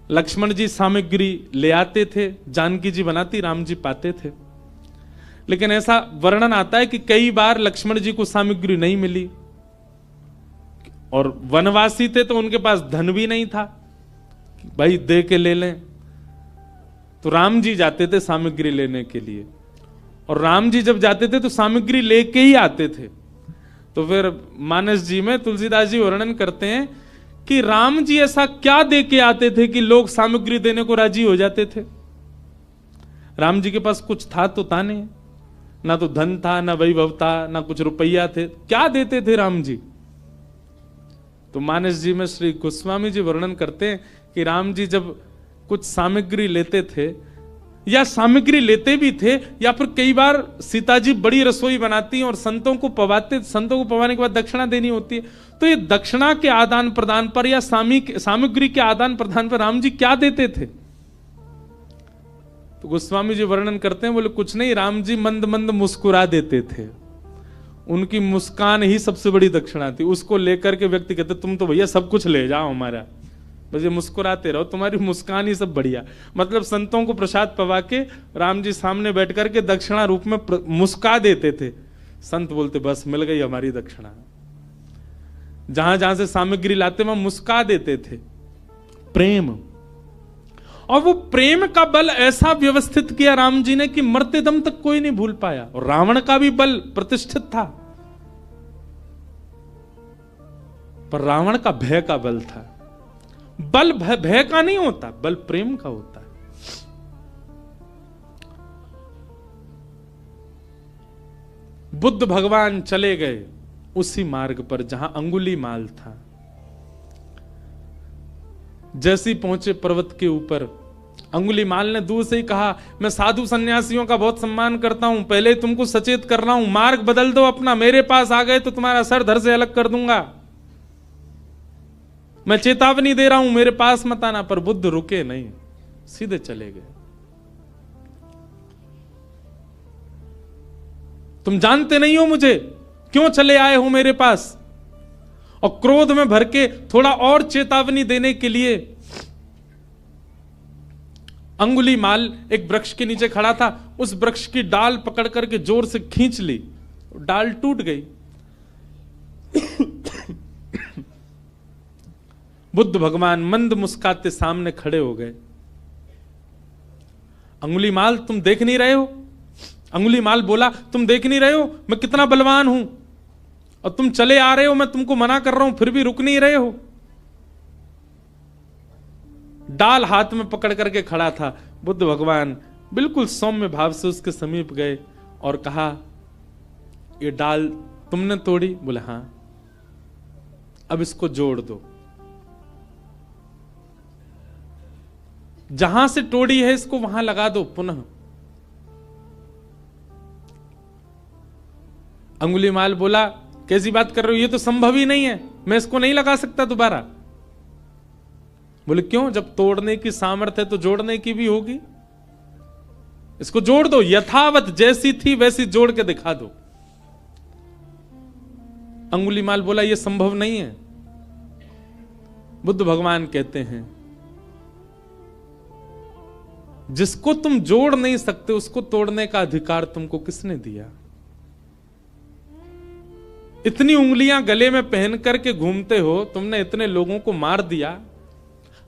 लक्ष्मण जी सामग्री ले आते थे, जानकी जी बनाती, राम जी पाते थे। लेकिन ऐसा वर्णन आता है कि कई बार लक्ष्मण जी को सामग्री नहीं मिली, और वनवासी थे तो उनके पास धन भी नहीं था, भाई दे के ले लें। तो राम जी जाते थे सामग्री लेने के लिए, और राम जी जब जाते थे तो सामग्री लेके ही आते थे। तो फिर मानस जी में तुलसीदास जी वर्णन करते हैं कि राम जी ऐसा क्या दे के आते थे कि लोग सामग्री देने को राजी हो जाते थे। राम जी के पास कुछ था तो था नहीं, ना तो धन था, ना वैभव था, ना कुछ रुपया थे, क्या देते थे राम जी। तो मानस जी में श्री गोस्वामी जी वर्णन करते हैं कि राम जी जब कुछ सामग्री लेते थे, या सामग्री लेते भी थे, या फिर कई बार सीता जी बड़ी रसोई बनाती और संतों को पवाते, संतों को पवाने के बाद दक्षिणा देनी होती है, तो ये दक्षिणा के आदान प्रदान पर या सामग्री के आदान प्रदान पर राम जी क्या देते थे। तो गोस्वामी जी वर्णन करते हैं, बोले कुछ नहीं, राम जी मंद मंद मुस्कुरा देते थे, उनकी मुस्कान ही सबसे बड़ी दक्षिणा थी। उसको लेकर के व्यक्ति कहते तुम तो भैया सब कुछ ले जाओ हमारा, बस ये मुस्कुराते रहो, तुम्हारी मुस्कान ही सब बढ़िया। मतलब संतों को प्रसाद पवा के राम जी सामने बैठ करके दक्षिणा रूप में मुस्का देते थे। संत बोलते बस मिल गई हमारी दक्षिणा। जहां जहां से सामग्री लाते वहां मुस्का देते थे। प्रेम, और वो प्रेम का बल ऐसा व्यवस्थित किया राम जी ने कि मरते दम तक कोई नहीं भूल पाया। और रावण का भी बल प्रतिष्ठित था, पर रावण का भय का बल था। बल भय का नहीं होता, बल प्रेम का होता है। बुद्ध भगवान चले गए उसी मार्ग पर जहां अंगुलीमाल था। जैसे ही पहुंचे पर्वत के ऊपर, अंगुलीमाल ने दूर से ही कहा मैं साधु सन्यासियों का बहुत सम्मान करता हूं, पहले तुमको सचेत कर रहा हूं, मार्ग बदल दो अपना, मेरे पास आ गए तो तुम्हारा सर धड़ से अलग कर दूंगा, मैं चेतावनी दे रहा हूं, मेरे पास मत आना। पर बुद्ध रुके नहीं, सीधे चले गए। तुम जानते नहीं हो मुझे, क्यों चले आए हो मेरे पास। और क्रोध में भर के थोड़ा और चेतावनी देने के लिए अंगुलीमाल एक वृक्ष के नीचे खड़ा था, उस वृक्ष की डाल पकड़ करके जोर से खींच ली, डाल टूट गई। बुद्ध भगवान मंद मुस्काते सामने खड़े हो गए। अंगुलीमाल तुम देख नहीं रहे हो। अंगुलीमाल बोला तुम देख नहीं रहे हो मैं कितना बलवान हूं, और तुम चले आ रहे हो, मैं तुमको मना कर रहा हूं फिर भी रुक नहीं रहे हो। डाल हाथ में पकड़ करके खड़ा था। बुद्ध भगवान बिल्कुल सौम्य भाव से उसके समीप गए और कहा ये डाल तुमने तोड़ी। बोले हां, अब इसको जोड़ दो, जहां से तोड़ी है इसको वहां लगा दो पुनः। अंगुलीमाल बोला कैसी बात कर रहे हो, ये तो संभव ही नहीं है, मैं इसको नहीं लगा सकता दोबारा। बोले क्यों, जब तोड़ने की सामर्थ्य है तो जोड़ने की भी होगी, इसको जोड़ दो, यथावत जैसी थी वैसी जोड़ के दिखा दो। अंगुलीमाल बोला यह संभव नहीं है। बुद्ध भगवान कहते हैं जिसको तुम जोड़ नहीं सकते उसको तोड़ने का अधिकार तुमको किसने दिया। इतनी उंगलियां गले में पहन करके घूमते हो, तुमने इतने लोगों को मार दिया,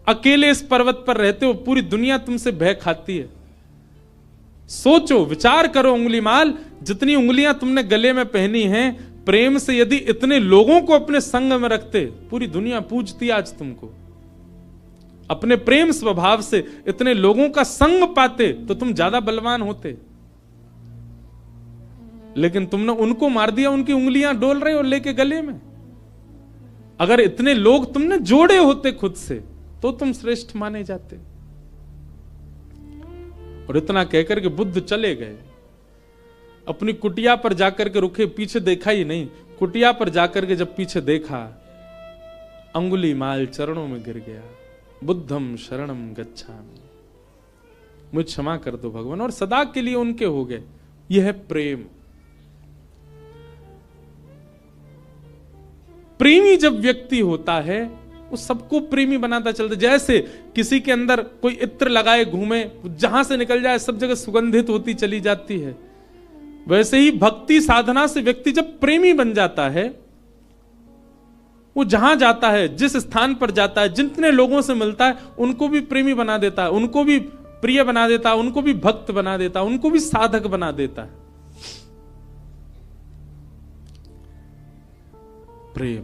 अकेले इस पर्वत पर रहते हो, पूरी दुनिया तुमसे भय खाती है। सोचो, विचार करो अंगुलीमाल, जितनी उंगलियां तुमने गले में पहनी हैं, प्रेम से यदि इतने लोगों को अपने संग में रखते, पूरी दुनिया पूजती आज तुमको। अपने प्रेम स्वभाव से इतने लोगों का संग पाते तो तुम ज्यादा बलवान होते, लेकिन तुमने उनको मार दिया, उनकी उंगलियां डोल रहे हो लेके गले में। अगर इतने लोग तुमने जोड़े होते खुद से तो तुम श्रेष्ठ माने जाते। और इतना कहकर के बुद्ध चले गए। अपनी कुटिया पर जाकर के रुके, पीछे देखा ही नहीं। कुटिया पर जाकर के जब पीछे देखा, अंगुलीमाल चरणों में गिर गया। बुद्धम शरणम गच्छामि, मुझे क्षमा कर दो भगवान, और सदा के लिए उनके हो गए। यह है प्रेम। प्रेमी जब व्यक्ति होता है वो सबको प्रेमी बनाता चलता। जैसे किसी के अंदर कोई इत्र लगाए घूमे, जहां से निकल जाए सब जगह सुगंधित होती चली जाती है, वैसे ही भक्ति साधना से व्यक्ति जब प्रेमी बन जाता है, वो जहां जाता है, जिस स्थान पर जाता है, जितने लोगों से मिलता है, उनको भी प्रेमी बना देता है, उनको भी प्रिय बना देता है, उनको भी भक्त बना देता है, उनको भी साधक बना देता है। प्रेम।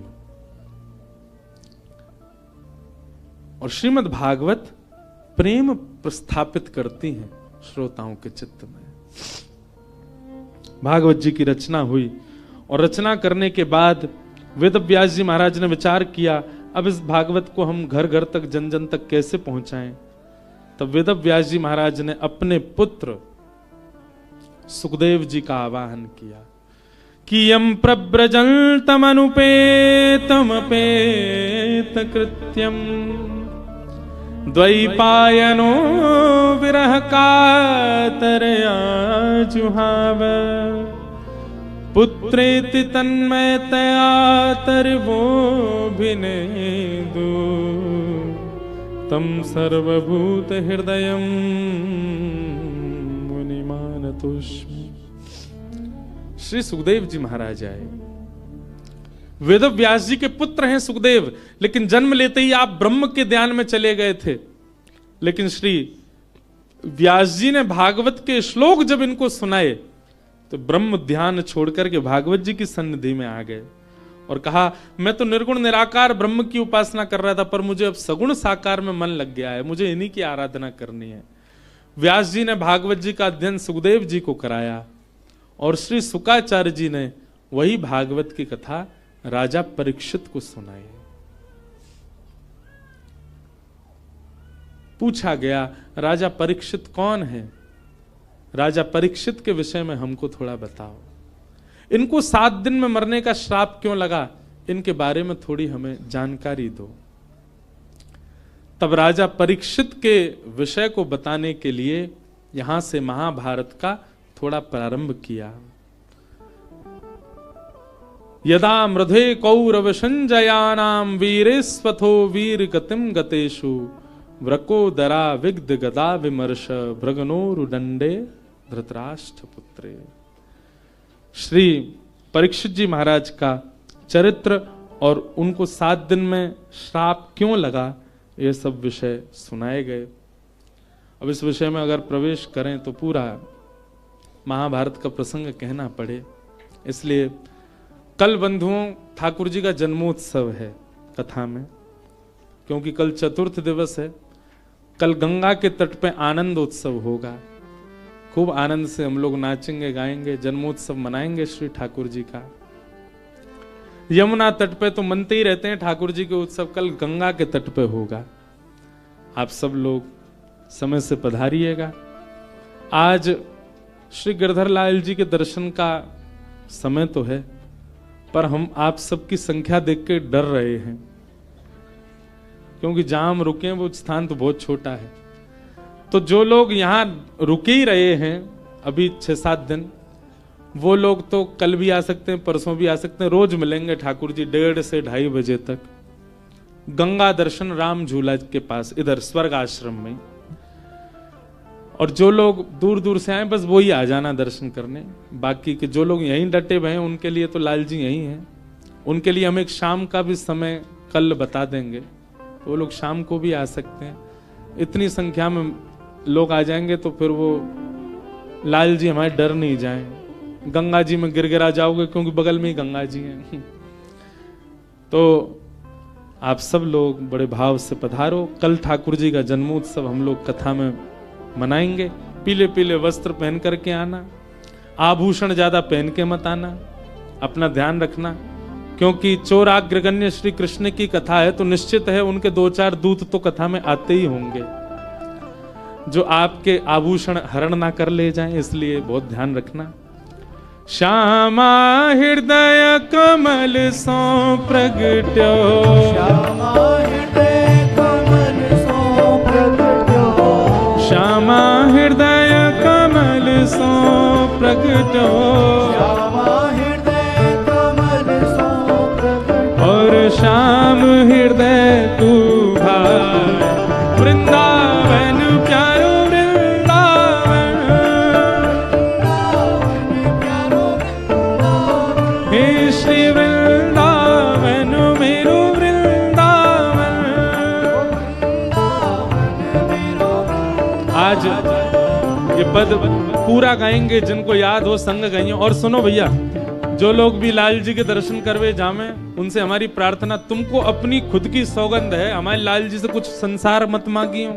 और श्रीमद् भागवत प्रेम प्रस्थापित करती हैं श्रोताओं के चित्त में। भागवत जी की रचना हुई और रचना करने के बाद वेद व्यास जी महाराज ने विचार किया, अब इस भागवत को हम घर घर तक, जन जन तक कैसे पहुंचाएं। तब वेद व्यास जी महाराज ने अपने पुत्र सुखदेव जी का आवाहन किया कि यम प्रव्रजन्तमनुपेतमपेत कृत्यम द्वैपायनो विरह कातरया जुहाव पुत्रेति तन्मयतया तर्वोऽभिनेदु तम सर्वभूत हृदयं मुनिमानतोऽस्मि। श्री सुखदेव जी महाराज आए। वेद व्यास जी के पुत्र हैं सुखदेव, लेकिन जन्म लेते ही आप ब्रह्म के ध्यान में चले गए थे। लेकिन श्री व्यास जी ने भागवत के श्लोक जब इनको सुनाए तो ब्रह्म ध्यान छोड़कर के भागवत जी की सन्निधि में आ गए और कहा, मैं तो निर्गुण निराकार ब्रह्म की उपासना कर रहा था, पर मुझे अब सगुण साकार में मन लग गया है, मुझे इन्हीं की आराधना करनी है। व्यास जी ने भागवत जी का अध्ययन सुखदेव जी को कराया और श्री शुकाचार्य जी ने वही भागवत की कथा राजा परीक्षित को सुनाई। पूछा गया, राजा परीक्षित कौन है? राजा परीक्षित के विषय में हमको थोड़ा बताओ। इनको 7 दिन में मरने का श्राप क्यों लगा, इनके बारे में थोड़ी हमें जानकारी दो। तब राजा परीक्षित के विषय को बताने के लिए यहां से महाभारत का थोड़ा प्रारंभ किया। यदा मृधे कौरव संजयानाम वीरेस्वथो वीर गतिम गतेषु व्रकोदरा विग्ध गदा विमर्श भृगनोरुदंडे धृतराष्ट्र पुत्रे। श्री परीक्षित जी महाराज का चरित्र और उनको 7 दिन में श्राप क्यों लगा, ये सब विषय सुनाए गए। अब इस विषय में अगर प्रवेश करें तो पूरा महाभारत का प्रसंग कहना पड़े, इसलिए कल बंधुओं ठाकुर जी का जन्मोत्सव है कथा में, क्योंकि कल चतुर्थ दिवस है। कल गंगा के तट पे आनंद उत्सव होगा, खूब आनंद से हम लोग नाचेंगे गाएंगे, जन्मोत्सव मनाएंगे श्री ठाकुर जी का। यमुना तट पे तो मनते ही रहते हैं ठाकुर जी के उत्सव, कल गंगा के तट पे होगा। आप सब लोग समय से पधारिएगा। आज श्री गिरधर लाल जी के दर्शन का समय तो है, पर हम आप सबकी संख्या देख के डर रहे हैं, क्योंकि जहां हम रुके हैं वो स्थान तो बहुत छोटा है। तो जो लोग यहां रुके ही रहे हैं अभी 6-7 दिन, वो लोग तो कल भी आ सकते हैं, परसों भी आ सकते हैं। रोज मिलेंगे ठाकुर जी 1:30 से 2:30 बजे तक गंगा दर्शन राम झूला के पास, इधर स्वर्ग आश्रम में। और जो लोग दूर दूर से आए बस वही आ जाना दर्शन करने। बाकी के जो लोग यहीं डटे हुए हैं उनके लिए तो लाल जी यहीं हैं। उनके लिए हम एक शाम का भी समय कल बता देंगे, तो वो लोग शाम को भी आ सकते हैं। इतनी संख्या में लोग आ जाएंगे तो फिर वो लाल जी हमारे डर नहीं जाएं, गंगा जी में गिरगिरा जाओगे, क्योंकि बगल में ही गंगा जी हैं। तो आप सब लोग बड़े भाव से पधारो। कल ठाकुर जी का जन्मोत्सव हम लोग कथा में मनाएंगे। पीले पीले वस्त्र पहन करके आना, आभूषण ज्यादा पहन के मत आना, अपना ध्यान रखना, क्योंकि चोराग्रगण्य श्री कृष्ण की कथा है तो निश्चित है उनके 2-4 दूत तो कथा में आते ही होंगे जो आपके आभूषण हरण ना कर ले जाएं, इसलिए बहुत ध्यान रखना। श्यामा हृदय कमल सो प्रगट्यो, श्यामा हृदय कमल सो प्रगट्यो, श्यामा हृदय कमल सो प्रगट्यो, श्यामा हृदय कमल सो प्रगट्यो, और श्याम हृदय वृंदावन प्यारो वृंदावन, हे श्री वृंदावन मेरो वृंदावन। आज ये पद पूरा गाएंगे, जिनको याद हो संग गाइए। और सुनो भैया, जो लोग भी लाल जी के दर्शन करवे जामे, उनसे हमारी प्रार्थना, तुमको अपनी खुद की सौगंध है, हमारे लाल जी से कुछ संसार मत मांगियो,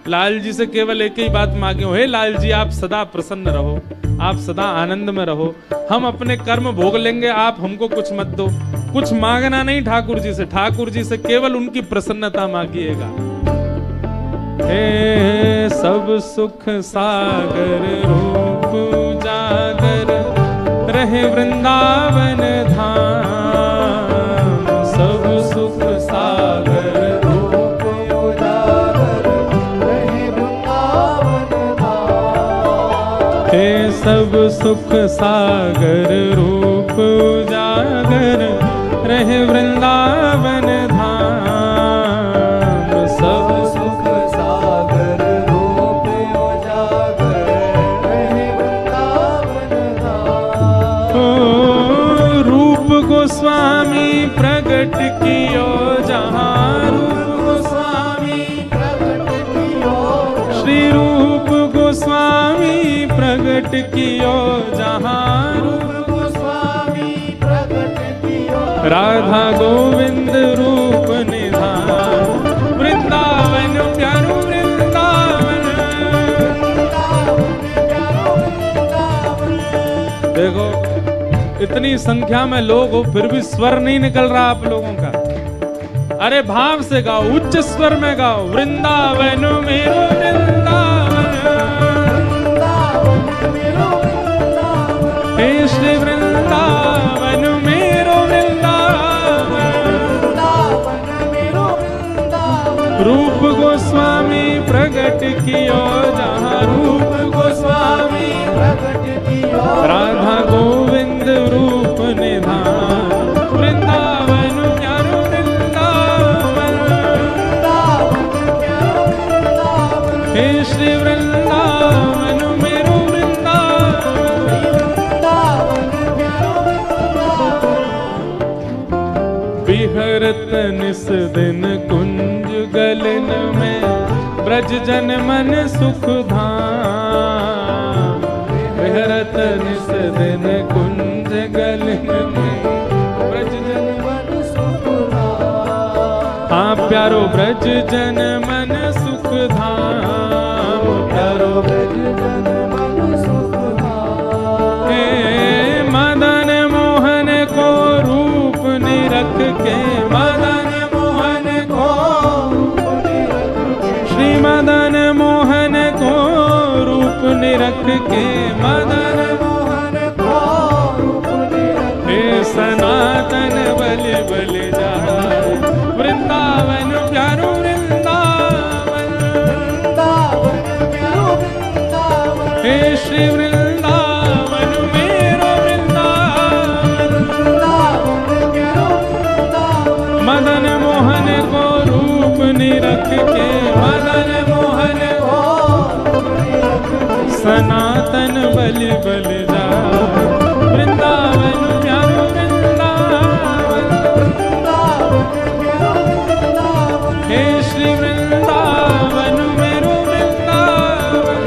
लाल जी से केवल एक ही बात मांगियो, हे लाल जी आप सदा प्रसन्न रहो, आप सदा आनंद में रहो, हम अपने कर्म भोग लेंगे, आप हमको कुछ मत दो। कुछ मांगना नहीं ठाकुर जी से, ठाकुर जी से केवल उनकी प्रसन्नता मांगिएगा। हे सब सुख सागर रूप उजागर, रहे वृंदावन धाम। सब सुख सागर रूप उजागर, रहे वृंदावन धाम। हे सब सुख सागर रूप उजागर, रहे वृंदावन धाम। सब सुख सागर रूप उजागर, रहे वृंदावन धाम। ओ रूप गोस्वामी प्रगट कियो जहाँ, रूप गोस्वामी प्रगट कियो, श्री रूप गोस्वामी प्रगट कियो जहाँ, रूप गोस्वामी प्रगट कियो, राधा गोविंद रूप निधान। वृंदावन प्यारो वृंदावन, देखो इतनी संख्या में लोग हो, फिर भी स्वर नहीं निकल रहा आप लोगों का। अरे भाव से गाओ, उच्च स्वर में गाओ, वृंदावन मेरो वृंदावन, हे श्री वृंदावन मेरो वृंदावन। रूप गोस्वामी प्रगट कियो जहाँ, रूप गोस्वामी प्रगट कियो, राधा गोविंद रूप निधान। वृंदावन प्यारो वृंदावन, हे श्री वृंदावन मेरो वृंदावन। विहरत निस दिन कुंज गलन में, ब्रज जन मन सुख धाम। विहरत निस दिन कुंज गलन में, ब्रज जन मन सुख धाम। हाँ प्यारो ब्रज जन मन सुख धाम, प्यारो ब्रज जन मन सुख धाम। हे मदन मोहन को रूप निरख के, मदन मोहन को, श्री मदन मोहन को रूप निरख के, मदन मोहन को रूप निरख, हे सनातन बलि बलि जाए। वृंदावन प्यारो वृंदावन, वृंदावन प्यारो वृंदावन, हे श्री वृंदावन मेरो वृंदावन। वृंदावन प्यारो वृंदावन, मदन मोहन को रूप निरख के, मदन मोहन को सनातन बलि बलि जाए। वृंदावन प्यारो वृंदावन, हे श्री वृंदावन मेरो वृंदावन।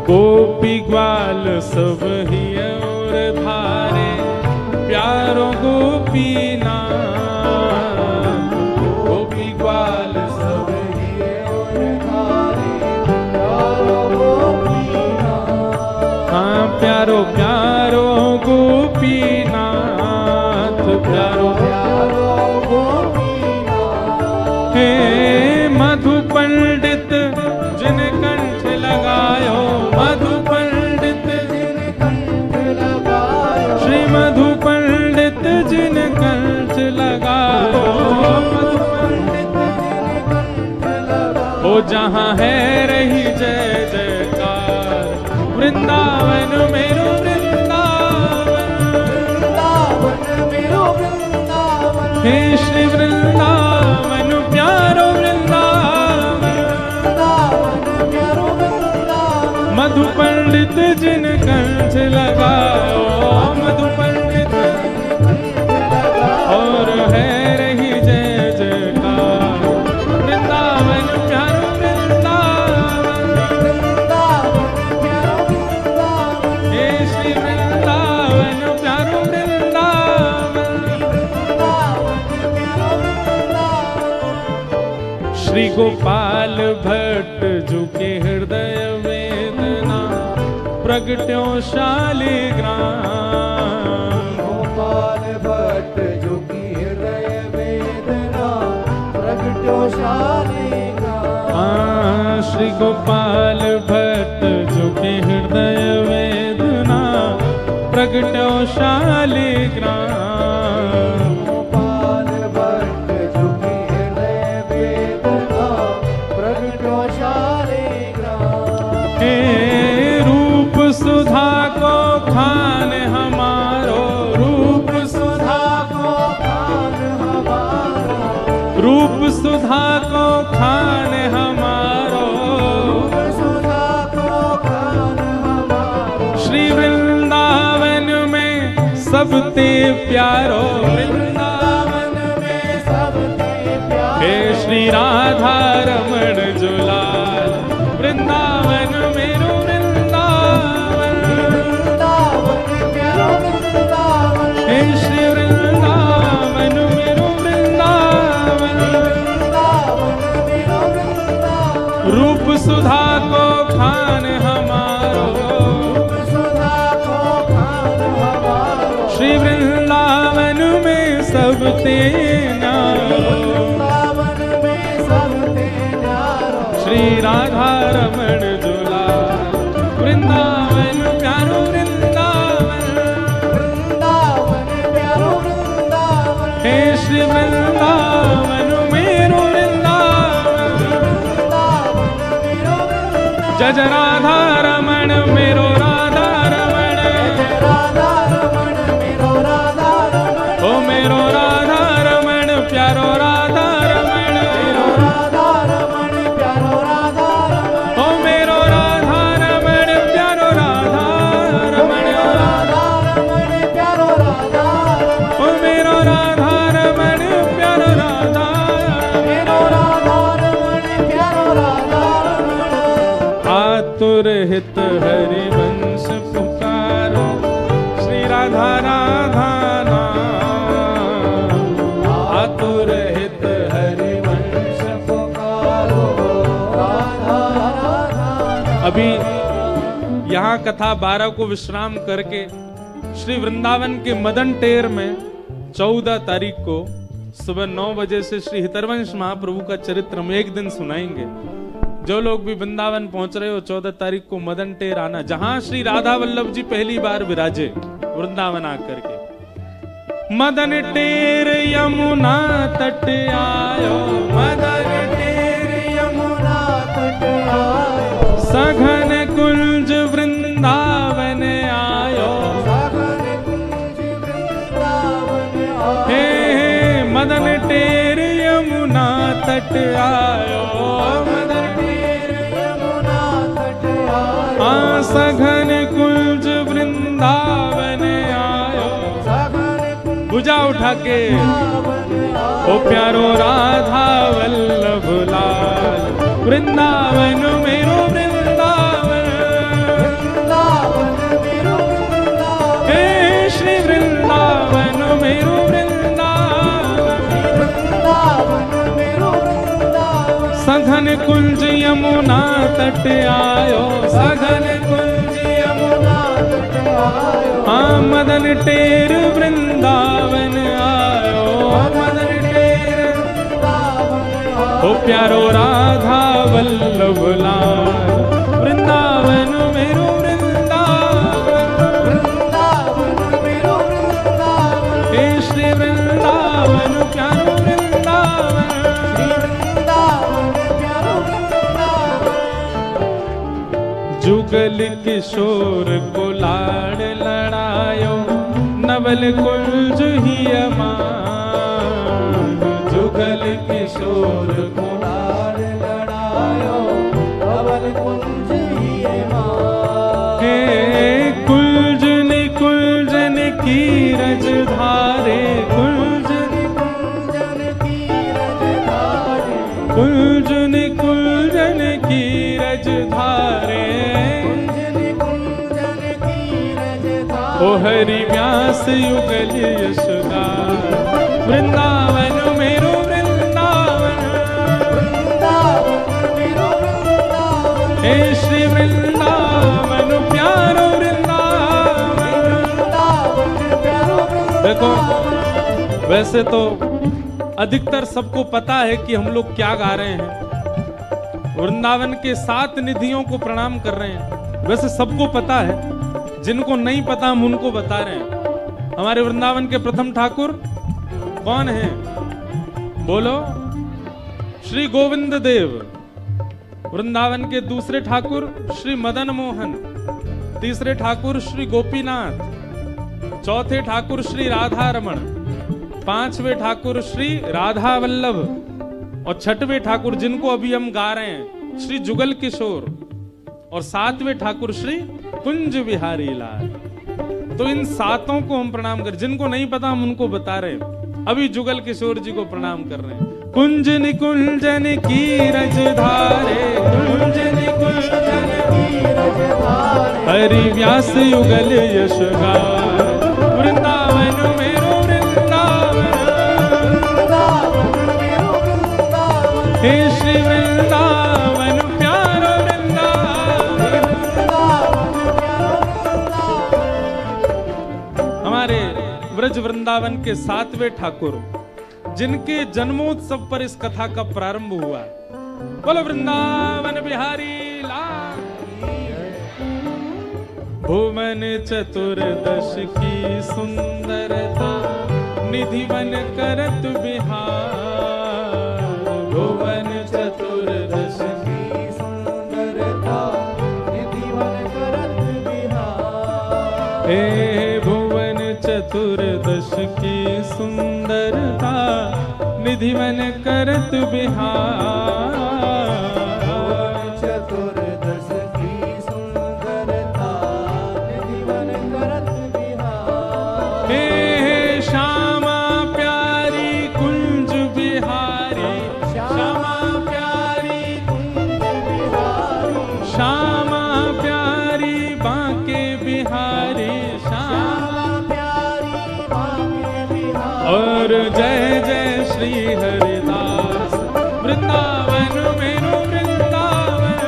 गोपी ग्वाल सब ही और धारे, प्यारो गोपी नाम। गोपी ग्वाल सब ही और धारे, प्यारो गोपी नाथ। हाँ प्यारो प्यारो गोपीनाथ, प्यारो प्यारो गोपी नाथ। हे मधु पंडित जिन कंठ लगायो, मधु पंडित जिन कंठ लगायो, श्री मधु पंडित जिन कंठ लगायो। मधु पंडित जिन कंठ लगायो, ओ जहाँ है रही जय जयकार। वृंदावन मेरो वृंदावन, वृंदावन मेरो वृंदावन, हे श्री वृंदावन प्यारो वृंदावन, मधु पंडित जिन कंठ लगाओ, मधु पंडित और है रही जय जयकार। वृंदावन प्यारो वृंदावन, हे श्री वृंदावन प्यारो वृंदावन। श्री गोपाल भट्ट जो के हृदय वेदना प्रगट्यो शालिग्राम। गोपाल भट्ट जो की हृदय वेदना प्रगट्यो शालिग्राम। श्री गोपाल भट्ट जो के हृदय वेदना प्रगट्यो शालिग्राम। गोपाल भट्ट जो की हृदय वेदना प्रगट्यो शालिग्राम। हे रूप सुधा को खान हमारो, रूप सुधा को खान हमारो, रूप सुधा को खान हमारो, रूप सुधा को खान हमारो। श्री वृंदावन में सबते प्यारो, वृंदावन में सबते प्यारो। हे श्री राधा रमण जुलाल। वृंदावन मेरो वृंदावन, वृंदावन प्यारो वृंदावन। हे श्री वृंदावन मेरो वृंदावन। वृंदावन मेरो वृंदावन। रूप सुधा को खान हमारो, रूप सुधा को खान हमारो। श्री वृंदावन में सबते न्यारो। वृंदावन में सबते न्यारो। श्री राधा रमण जुलाल। वृंदावन प्यारो वृंदावन, वृंदावन प्यारो वृंदावन। हे श्री वृंदावन मेरो वृंदावन। वृंदावन मेरो वृंदावन। जय जय राधा रमण मेरो राधा रमण, जय राधा रमण मेरो राधा रमण। ओ मेरो राधा रमण प्यारो राधा रमण, मेरो राधा रमण प्यारो राधा रमण। ओ मेरो राधा रमण प्यारो राधा रमण, राधा रमण प्यारो राधा रमण। ओ मेरो राधा रमण प्यारो राधा, मेरो राधा रमण प्यारो राधा रमण। आतुर हित हरि वंश पुकारो, श्री राधा राधा नाम। आतुर हित हरि वंश पुकारो राधा राधा। अभी यहाँ कथा 12 को विश्राम करके श्री वृंदावन के मदन टेर में 14 तारीख को सुबह 9 बजे से श्री हितरवंश महाप्रभु का चरित्र हम एक दिन सुनाएंगे। जो लोग भी वृंदावन पहुंच रहे हो 14 तारीख को मदन टेर आना, जहां श्री राधा वल्लभ जी पहली बार विराजे वृंदावन आकर के। मदन टेर यमुना तट आयो, मदन टेर यमुना तट आयो। सघन कुंज वृंदावन आयो। सघन कुंज वृंदावन आयो। हे मदन टेर यमुना तट आयो, मदन टेर यमुना तट आयो। सघन कुंज वृंदावन आयो। सघन कुंज भुजा उठा के वृंदावन आयो। ओ प्यारो राधा वल्लभ लाल। वृंदावन मेरो वृंदावन, वृंदावन मेरो वृंदावन। हे श्री वृंदावन मेरो वृंदावन। वृंदावन मेरो वृंदावन। सघन कुंज यमुना तट आयो, सघन कुंज यमुना तट आयो। मदन टेर वृंदावन आयो, मदन टेर वृंदावन आयो। ओ प्यारो राधा वल्लभ लाल। वृंदावन मेरो वृंदावन, वृंदावन मेरो वृंदावन। हे श्री वृंदावन प्यारो वृंदावन। श्री वृंदावन प्यारो वृंदावन। जुगल किशोर को लाड़ लड़ायो, नवल कुंज ही अमान। युगल किशोर को लाड़ लड़ायो धवल कुंज ही माँ। हे कुंजन कुंजन की रज धारे कुंजन कुंजन की रज धारे कुंजन कुंजन की रज धारे कुंजन की रज धारे। ओ हरि व्यास युगल यशगार वृंदावन मेरो वृंदावन वृंदावन मेरो वृंदावन हे श्री वृंदावन प्यारो वृंदावन। वृंदावन प्यारो देखो वृंदावन। वैसे तो अधिकतर सबको पता है कि हम लोग क्या गा रहे हैं, वृंदावन के 7 निधियों को प्रणाम कर रहे हैं। वैसे सबको पता है, जिनको नहीं पता हम उनको बता रहे हैं। हमारे वृंदावन के प्रथम ठाकुर कौन है? बोलो, श्री गोविंद देव। वृंदावन के दूसरे ठाकुर श्री मदन मोहन, तीसरे ठाकुर श्री गोपीनाथ, चौथे ठाकुर श्री राधा रमण, पांचवें ठाकुर श्री राधा वल्लभ और छठवें ठाकुर जिनको अभी हम गा रहे हैं श्री जुगल किशोर और 7वें ठाकुर श्री कुंज बिहारी लाल। तो इन 7 को हम प्रणाम कर, जिनको नहीं पता हम उनको बता रहे हैं। अभी जुगल किशोर जी को प्रणाम कर रहे हैं। कुंजन कुंजन की रज धारे कुंजन कुंजन की रज धारे हरि व्यास युगल यशगार वृंदावन मेरो वृंदावन। वृंदावन मेरो वृंदावन हे श्री वृंदावन प्यारो वृंदावन। वृंदावन प्यारो वृंदावन। हमारे ब्रज वृंदावन के 7वें ठाकुर जिनके जन्मोत्सव पर इस कथा का प्रारंभ हुआ, बोलो वृंदावन बिहारी लाल। भुवन चतुर्दश की सुंदरता निधिवन करत बिहार। भुवन चतुर्दश की सुंदरता निधिवन करत बिहार। हे भुवन चतुर्दश की सुंदरता निधिवन करत बिहार। चतुर्दश की सुंदरता निधिवन करत बिहार। हे श्यामा प्यारी कुंज बिहारी श्यामा प्यारी कुंज बिहारी श्यामा प्यारी बांके बिहारी श्यामा प्यारी बांके बिहारी। और जय जय श्री हरिदास वृंदावन मेरो वृंदावन।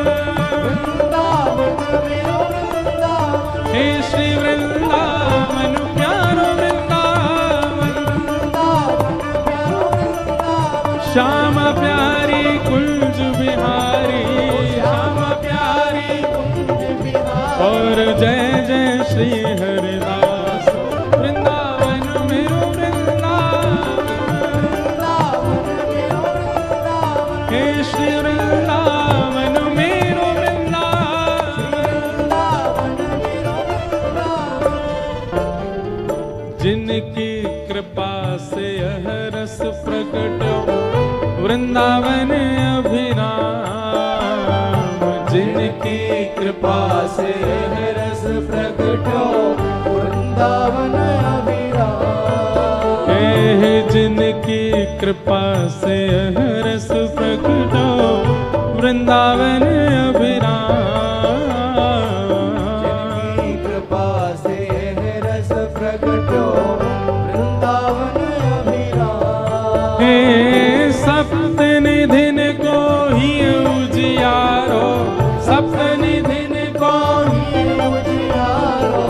वृंदावन मेरो वृंदावन हे श्री वृंदावन प्यारो वृंदावन। वृंदावन प्यारो वृंदावन। श्यामा प्यारी कुंज बिहारी श्यामा प्यारी कुंज बिहारी। और जय जय श्री हरिदास वृंदावन मेरो वृंदावन। वृंदावन मेरो वृंदावन। हे श्री वृंदावन मेरो वृंदावन। वृंदावन मेरो वृंदावन। जिनकी कृपा से यह रस प्रकट वृंदावन अभिराम। जिनकी कृपा से यह रस प्रकट वृंदावन अभिराम। हे जिनकी कृपा से यह रस प्रकट वृंदावन अभिराम। जिनकी कृपा से यह रस प्रकटो वृंदावन अभिराम। हे सप्तनिधिन को ही उजियारो सप्तनिधिन को ही उजियारो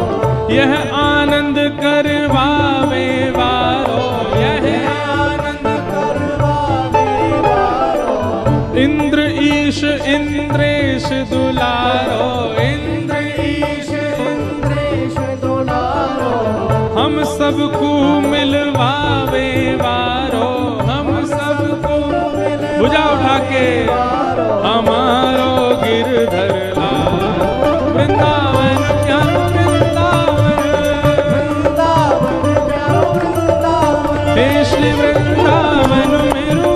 यह आनंद करवावे वारो यह आनंद करवावे वारो। इंद्र ईश इंद्रेश दुलारो इंद्र ईश इंद्रेश दुलारो हम सबको मिलवावे वारो हम सबको भुजा उठा के हमारो गिरधर लाल वृंदावन प्यारो वृंदावन। वृंदावन प्यारो वृंदावन। हे श्री वृंदावन मेरो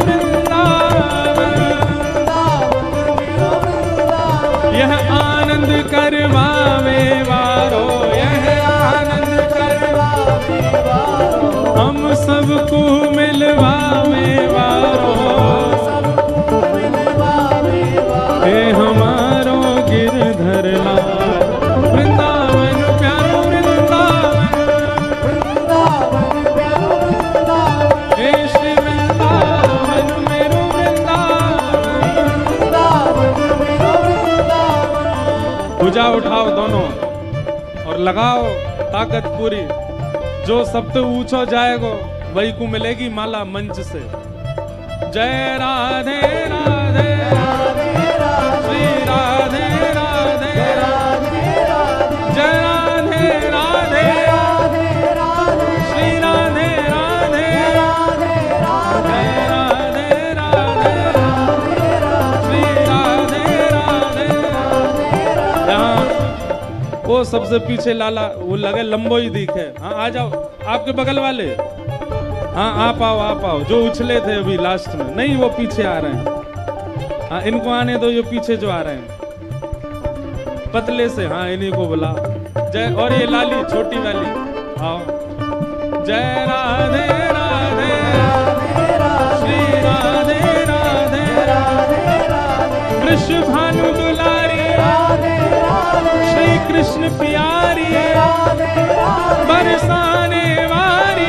सबको मिलवावे वारो, हे हमारो गिरधर लाल। वृंदावन प्यारो वृंदावन, हे श्री वृंदावन मेरो वृंदावन। भुजा उठाओ दोनों और लगाओ ताकत पूरी। जो सबसे ऊंचा जाएगा वही को मिलेगी माला मंच से। जय राधे राधे श्री राधे राधे, जय राधे राधे श्री राधे राधे, जय राधे राधे श्री राधे राधे। यहाँ वो सबसे पीछे लाला वो लगे लंबो ही दिखे। हाँ आ जाओ आपके बगल वाले, हाँ आप आओ जो उछले थे अभी लास्ट में, नहीं वो पीछे आ रहे हैं। हाँ इनको आने दो, ये पीछे जो आ रहे हैं पतले से, हाँ इन्हीं को बुला। जय, और ये लाली छोटी वाली आओ। जय राधे राधे श्री राधे राधे, कृष्ण भानु दुलारी श्री कृष्ण प्यारी, बरसाने वारी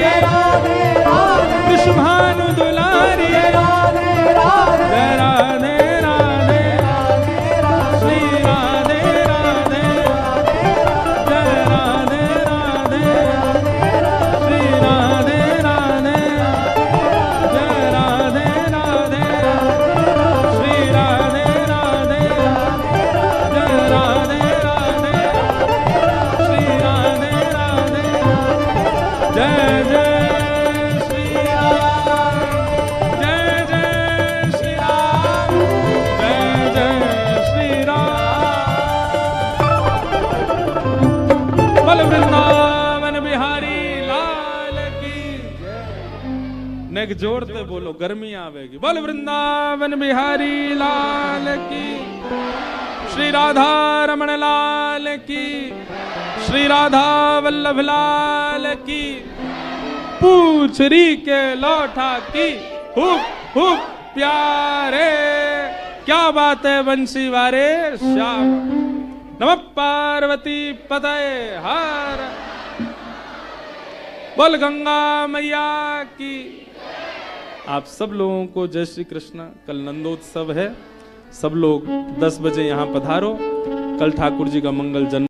कृष्ण भानु दुलारी। जय राधे राधे श्री राधे राधे, जय राधे राधे श्री राधे राधे, जय राधे राधे श्री राधे राधे, जय राधे राधे श्री राधे राधे। जय जय श्री राम, जय जय श्री राम, जय जय श्री राम। बोल वृंदावन बिहारी लाल की। नेक जोड़ते बोलो गर्मी आवेगी। बोल वृंदावन बिहारी लाल की, श्री राधा रमण लाल की, श्री राधा वल्लभ लाल की, पूछरी के लौठा की। हुप हुप प्यारे, क्या बात है बंसी वारे श्याम। नमः पार्वती पतये हर। बोल गंगा मैया की। आप सब लोगों को जय श्री कृष्ण। कल नंदोत्सव है, सब लोग 10 बजे यहाँ पधारो। कल ठाकुर जी का मंगल जन्म